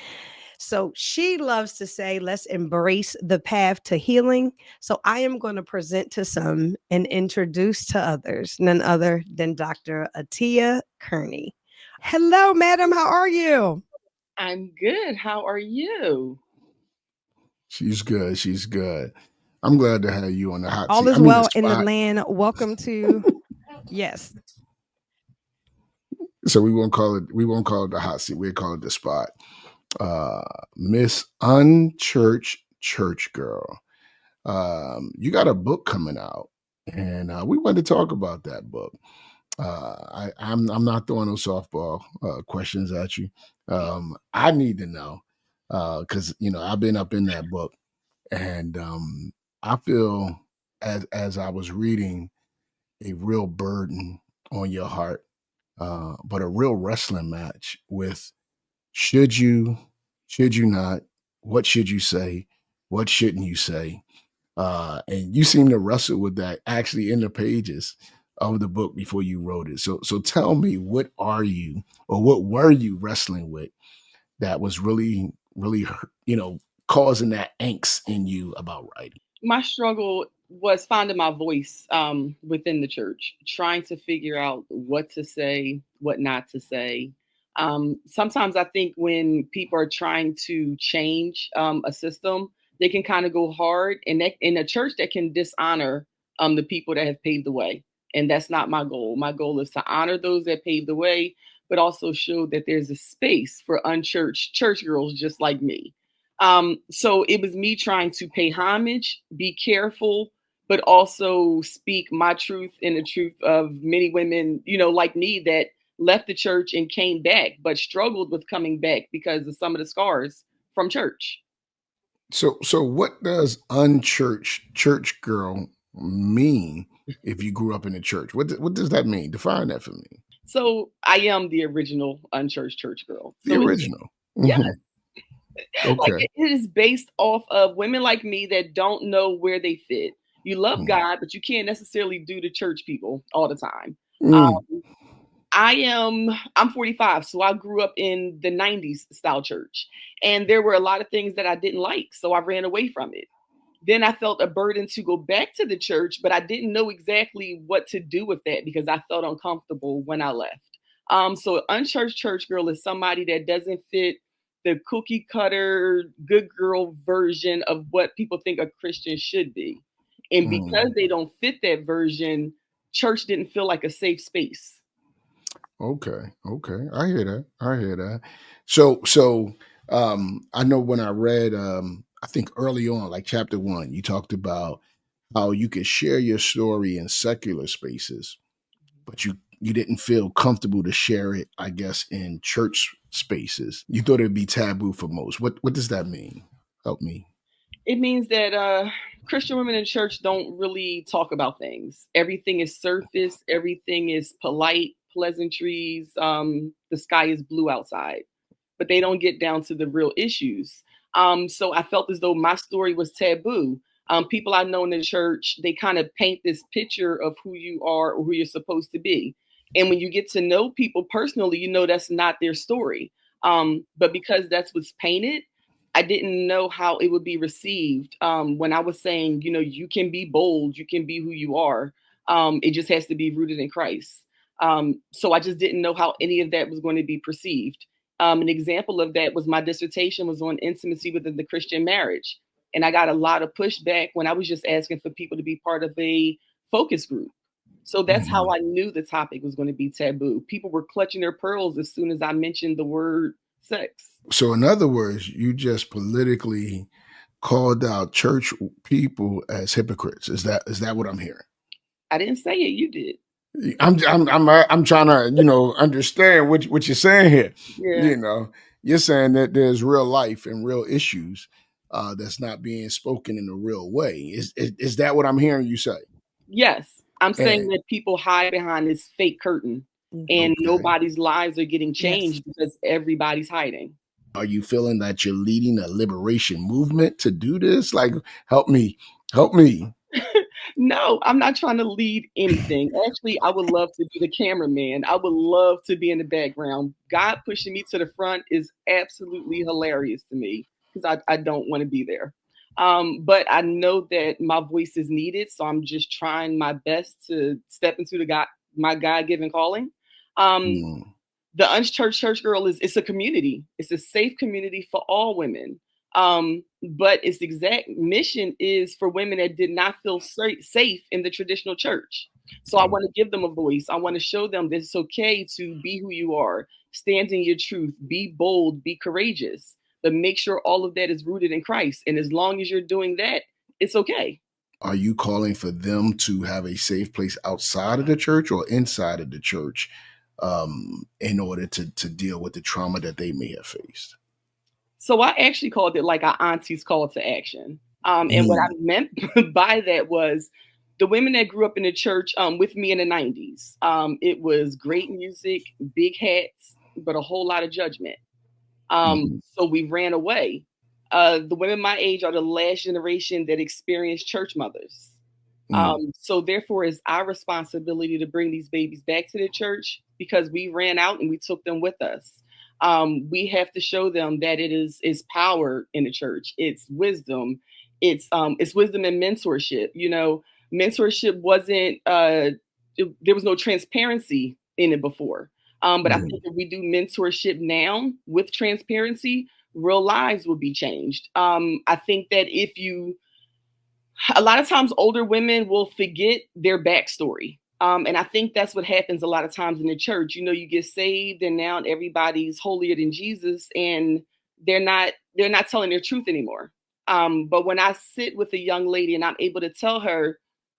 Speaker 13: So she loves to say, let's embrace the path to healing. So I am going to present to some and introduce to others, none other than Dr. Atiya Kearney. Hello, madam. How are you?
Speaker 14: I'm good. How are you?
Speaker 9: She's good. She's good. I'm glad to have you on the hot seat.
Speaker 13: All is well in the land. Welcome to, yes.
Speaker 9: So we won't call it the hot seat. We'll call it the spot. Miss Unchurched Church Girl. You got a book coming out, and we want to talk about that book. I'm not throwing no softball questions at you. I need to know because I've been up in that book, and I feel as I was reading a real burden on your heart, but a real wrestling match with should you not, what should you say, what shouldn't you say, and you seem to wrestle with that actually in the pages of the book before you wrote it. So tell me, what were you wrestling with that was really causing that angst in you about writing?
Speaker 14: My struggle was finding my voice within the church, trying to figure out what to say, what not to say. Sometimes I think when people are trying to change a system, they can kind of go hard in a church that can dishonor the people that have paved the way. And that's not my goal. My goal is to honor those that paved the way, but also show that there's a space for unchurched church girls just like me. So it was me trying to pay homage, be careful, but also speak my truth and the truth of many women, like me, that left the church and came back, but struggled with coming back because of some of the scars from church.
Speaker 9: So what does unchurched church girl mean if you grew up in the church? What does that mean? Define that for me.
Speaker 14: So I am the original unchurched church girl.
Speaker 9: The original.
Speaker 14: Yeah.
Speaker 9: Okay.
Speaker 14: Like it is based off of women like me that don't know where they fit. You love God, but you can't necessarily do the church people all the time. I'm 45, so I grew up in the 90s style church, and there were a lot of things that I didn't like, so I ran away from it. Then I felt a burden to go back to the church, but I didn't know exactly what to do with that because I felt uncomfortable when I left. So unchurched church girl is somebody that doesn't fit the cookie cutter good girl version of what people think a Christian should be. And because they don't fit that version, church didn't feel like a safe space.
Speaker 9: Okay. I hear that. So I know when I read, I think early on, like chapter 1, you talked about how you could share your story in secular spaces, but you didn't feel comfortable to share it, I guess, in church spaces. You thought it'd be taboo for most. What does that mean? Help me.
Speaker 14: It means that Christian women in church don't really talk about things. Everything is surface. Everything is polite, pleasantries. The sky is blue outside, but they don't get down to the real issues. So I felt as though my story was taboo. People I know in the church, they kind of paint this picture of who you are or who you're supposed to be. And when you get to know people personally, that's not their story. But because that's what's painted, I didn't know how it would be received when I was saying, you can be bold, you can be who you are. It just has to be rooted in Christ. So I just didn't know how any of that was going to be perceived. An example of that was my dissertation was on intimacy within the Christian marriage. And I got a lot of pushback when I was just asking for people to be part of a focus group. So that's how I knew the topic was going to be taboo. People were clutching their pearls as soon as I mentioned the word sex.
Speaker 3: So in other words, you just politically called out church people as hypocrites. Is that what I'm hearing?
Speaker 14: I didn't say it. You did.
Speaker 3: I'm trying to, understand what you're saying here.
Speaker 14: Yeah.
Speaker 3: You're saying that there's real life and real issues that's not being spoken in a real way. Is that what I'm hearing you say?
Speaker 14: Yes. I'm saying
Speaker 3: And-
Speaker 14: that people hide behind this fake curtain and nobody's lives are getting changed because everybody's hiding.
Speaker 3: Are you feeling that you're leading a liberation movement to do this? Like, help me.
Speaker 14: No, I'm not trying to lead anything. Actually, I would love to be the cameraman. I would love to be in the background. God pushing me to the front is absolutely hilarious to me because I don't want to be there. But I know that my voice is needed, so I'm just trying my best to step into my God-given calling. The Unchurched Church Girl it's a community. It's a safe community for all women. But its exact mission is for women that did not feel safe in the traditional church. So I want to give them a voice. I want to show them that it's okay to be who you are, stand in your truth, be bold, be courageous, but make sure all of that is rooted in Christ. And as long as you're doing that, it's okay.
Speaker 3: Are you calling for them to have a safe place outside of the church or inside of the church in order to deal with the trauma that they may have faced?
Speaker 14: So I actually called it like our auntie's call to action. And what I meant by that was the women that grew up in the church with me in the 90s. It was great music, big hats, but a whole lot of judgment. So we ran away. The women my age are the last generation that experienced church mothers. So therefore, it's our responsibility to bring these babies back to the church because we ran out and we took them with us. We have to show them that it is power in the church. It's wisdom. It's wisdom and mentorship. Mentorship wasn't there was no transparency in it before. But I think if we do mentorship now with transparency, real lives will be changed. I think that a lot of times older women will forget their backstory. And I think that's what happens a lot of times in the church. You get saved and now everybody's holier than Jesus and they're not telling their truth anymore. But when I sit with a young lady and I'm able to tell her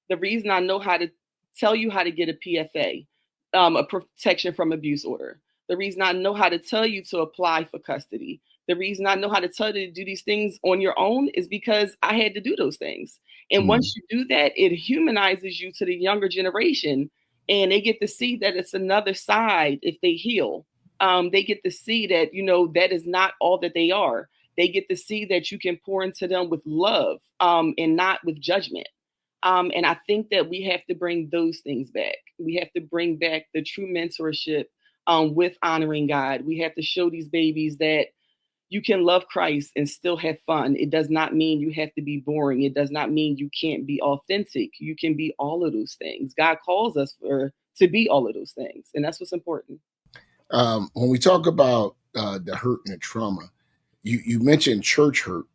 Speaker 14: the reason I know how to tell you how to get a PFA, a protection from abuse order, the reason I know how to tell you to apply for custody, the reason I know how to tell you to do these things on your own is because I had to do those things. And once you do that, it humanizes you to the younger generation and they get to see that it's another side if they heal. They get to see that, that is not all that they are. They get to see that you can pour into them with love and not with judgment. And I think that we have to bring those things back. We have to bring back the true mentorship with honoring God. We have to show these babies that you can love Christ and still have fun. It does not mean you have to be boring. It does not mean you can't be authentic. You can be all of those things. God calls us to be all of those things. And that's what's important.
Speaker 3: When we talk about the hurt and the trauma, you mentioned church hurt,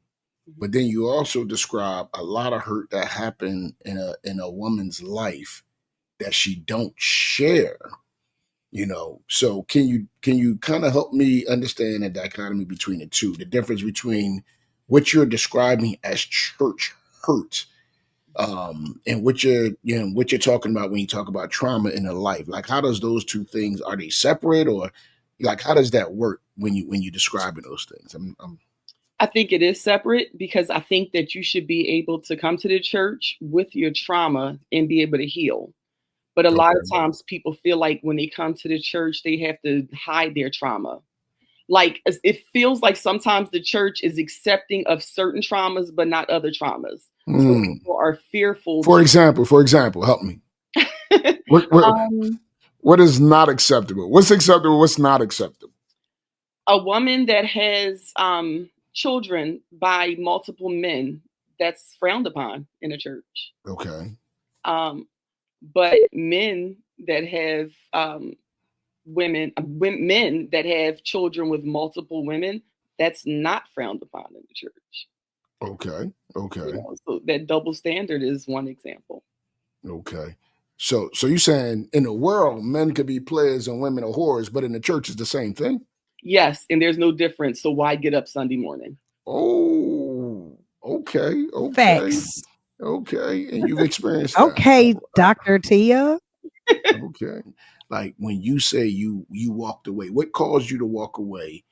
Speaker 3: but then you also describe a lot of hurt that happened in a woman's life that she don't share. So can you kind of help me understand the dichotomy between the two, the difference between what you're describing as church hurt, and what you're talking about when you talk about trauma in a life? Like, how does those two things, are they separate, or like, how does that work when you describing those things?
Speaker 14: I think it is separate because I think that you should be able to come to the church with your trauma and be able to heal. But a lot of times people feel like when they come to the church, they have to hide their trauma. Like it feels like sometimes the church is accepting of certain traumas, but not other traumas. So people are fearful.
Speaker 3: For example, help me. What is not acceptable? What's acceptable? What's not acceptable?
Speaker 14: A woman that has children by multiple men, that's frowned upon in a church.
Speaker 3: Okay.
Speaker 14: But men that have men that have children with multiple women, that's not frowned upon in the church.
Speaker 3: Okay. Okay.
Speaker 14: So that double standard is one example.
Speaker 3: Okay. So you're saying in the world, men could be players and women are whores, but in the church it's the same thing?
Speaker 14: Yes, and there's no difference. So why get up Sunday morning?
Speaker 3: Oh, okay.
Speaker 2: Facts.
Speaker 3: Okay. And you've experienced that.
Speaker 2: Okay, Dr. Tia.
Speaker 3: Okay. Like when you say you walked away, what caused you to walk away?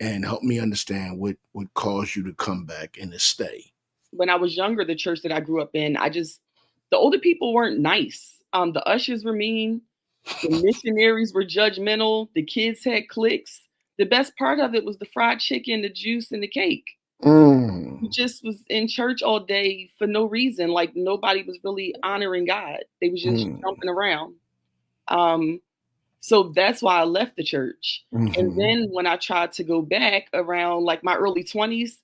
Speaker 3: And help me understand what caused you to come back and to stay.
Speaker 14: When I was younger, the church that I grew up in, the older people weren't nice. The ushers were mean. The missionaries were judgmental. The kids had cliques. The best part of it was the fried chicken, the juice, and the cake. We just was in church all day for no reason. Like nobody was really honoring God. They was just jumping around. So that's why I left the church. And then when I tried to go back around like my early 20s,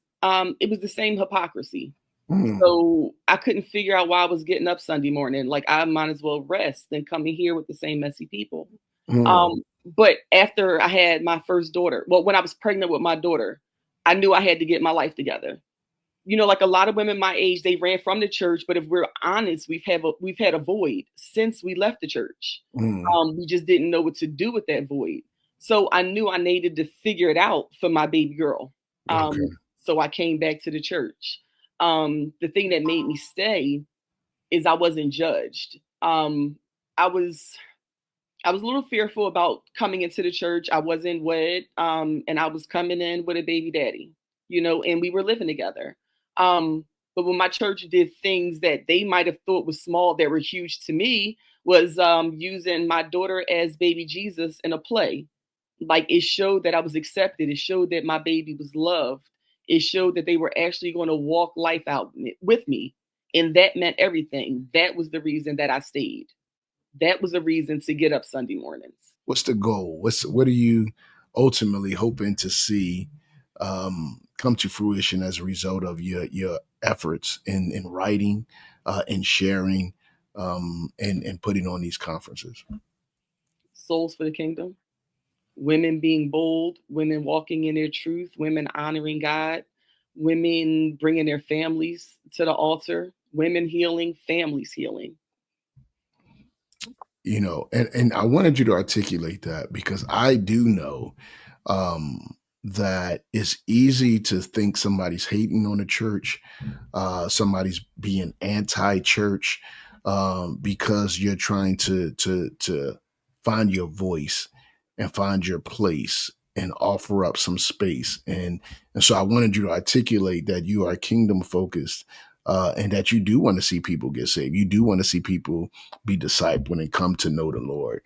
Speaker 14: it was the same hypocrisy. So I couldn't figure out why I was getting up Sunday morning. Like I might as well rest than come in here with the same messy people. But after I had my first daughter, well, when I was pregnant with my daughter, I knew I had to get my life together. You know, like a lot of women my age, they ran from the church. But if we're honest, we've had a void since we left the church. We just didn't know what to do with that void. So I knew I needed to figure it out for my baby girl. So I came back to the church. The thing that made me stay is I wasn't judged. I was a little fearful about coming into the church. I wasn't wed, and I was coming in with a baby daddy, you know, and we were living together. But when my church did things that they might have thought was small that were huge to me, was using my daughter as baby Jesus in a play. Like it showed that I was accepted. It showed that my baby was loved. It showed that they were actually going to walk life out with me. And that meant everything. That was the reason that I stayed. That was the reason to get up Sunday mornings.
Speaker 3: What's the goal? What are you ultimately hoping to see come to fruition as a result of your efforts in writing and sharing and putting on these conferences?
Speaker 14: Souls for the kingdom. Women being bold, women walking in their truth, women honoring God, women bringing their families to the altar, women healing, families healing.
Speaker 3: You know, and I wanted you to articulate that because I do know that it's easy to think somebody's hating on the church, somebody's being anti-church because you're trying to find your voice and find your place and offer up some space. And so I wanted you to articulate that you are kingdom focused and that you do want to see people get saved. You do want to see people be discipled and come to know the Lord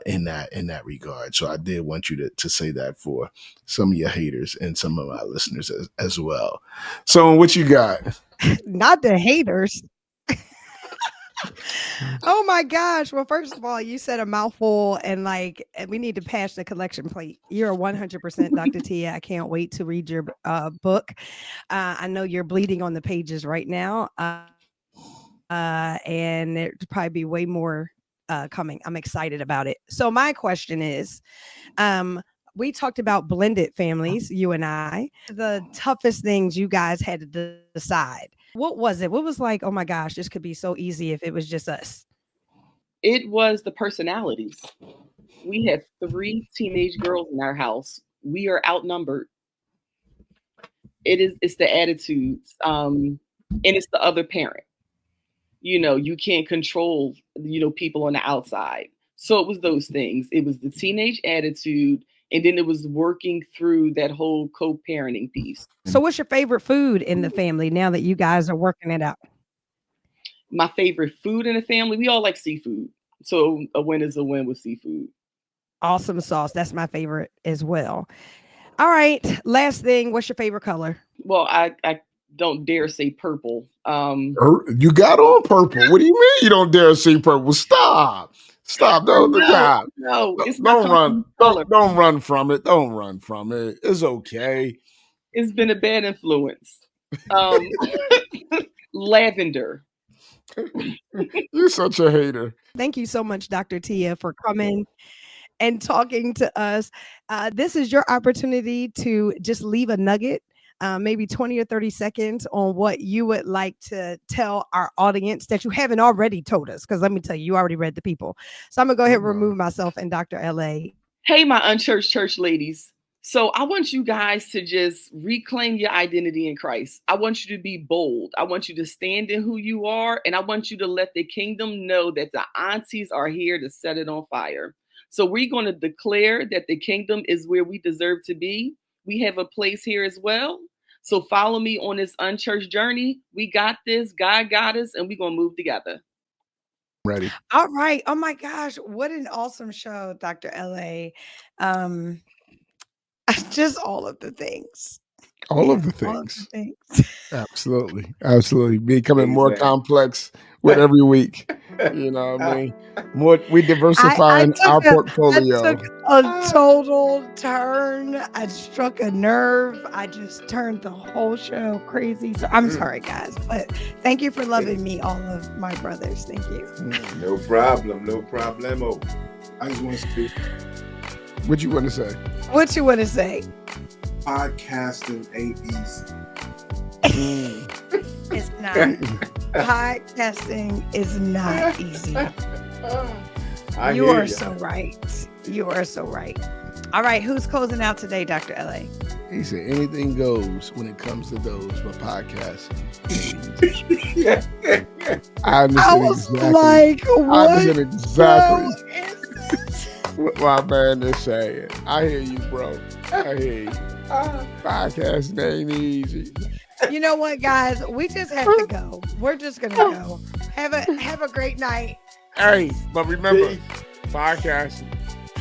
Speaker 3: in that regard. So I did want you to say that for some of your haters and some of my listeners as well. So what you got?
Speaker 2: Not the haters. Oh my gosh. Well, first of all, you said a mouthful and we need to pass the collection plate. You're 100% Dr. Tia. I can't wait to read your book. I know you're bleeding on the pages right now. And there'd probably be way more coming. I'm excited about it. So my question is, we talked about blended families, you and I. The toughest things you guys had to decide. What was it? What was like, oh my gosh, this could be so easy if it was just us?
Speaker 14: It was the personalities. We have 3 teenage girls in our house. We are outnumbered. It's the attitudes. And it's the other parent. You know, you can't control, people on the outside. So it was those things. It was the teenage attitude. And then it was working through that whole co-parenting piece.
Speaker 2: So what's your favorite food in the family now that you guys are working it out?
Speaker 14: My favorite food in the family, we all like seafood. So a win is a win with seafood.
Speaker 2: Awesome sauce. That's my favorite as well. All right. Last thing. What's your favorite color?
Speaker 14: Well, I don't dare say purple.
Speaker 3: You got on purple. What do you mean you don't dare say purple? Stop.
Speaker 14: No, it's
Speaker 3: don't run. Don't run from it. Don't run from it. It's okay.
Speaker 14: It's been a bad influence. Lavender.
Speaker 3: You're such a hater.
Speaker 2: Thank you so much, Dr. Tia, for coming and talking to us. This is your opportunity to just leave a nugget
Speaker 13: maybe 20 or 30 seconds on what you would like to tell our audience that you haven't already told us. Because let me tell you, you already read the people. So I'm going to go ahead and remove myself and Dr. LA.
Speaker 14: Hey, my unchurched church ladies. So I want you guys to just reclaim your identity in Christ. I want you to be bold. I want you to stand in who you are. And I want you to let the kingdom know that the aunties are here to set it on fire. So we're going to declare that the kingdom is where we deserve to be. We have a place here as well. So follow me on this unchurched journey. We got this. God got us, and we're going to move together.
Speaker 3: Ready.
Speaker 13: All right. Oh my gosh. What an awesome show, Dr. LA. Just all of the things.
Speaker 3: All of the things. Absolutely. Absolutely. Becoming more complex with every week. You know what I mean? More, we diversifying our portfolio.
Speaker 13: I took a total turn. I struck a nerve. I just turned the whole show crazy. So I'm sorry, guys. But thank you for loving me, all of my brothers. Thank you.
Speaker 7: No problem. No problemo.
Speaker 6: I just want to speak.
Speaker 3: What you want to say?
Speaker 13: What you want to say?
Speaker 6: Podcasting ain't easy.
Speaker 13: It's not. Podcasting is not easy. You are so right. You are so right. All right, who's closing out today, Dr. LA?
Speaker 3: He said anything goes when it comes to those, but podcasting. I understand
Speaker 13: I was
Speaker 3: exactly.
Speaker 13: like, what?
Speaker 3: I understand exactly what my man is saying. I hear you, bro. I hear you. Podcasting ain't easy.
Speaker 13: You know what, guys? We just have to go. We're just gonna go. Have a great night.
Speaker 3: Hey, but remember, podcasting,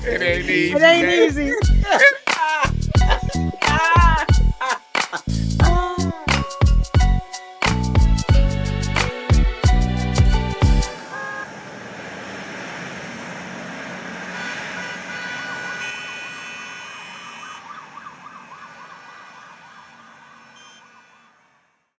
Speaker 3: it ain't easy.
Speaker 13: It ain't easy.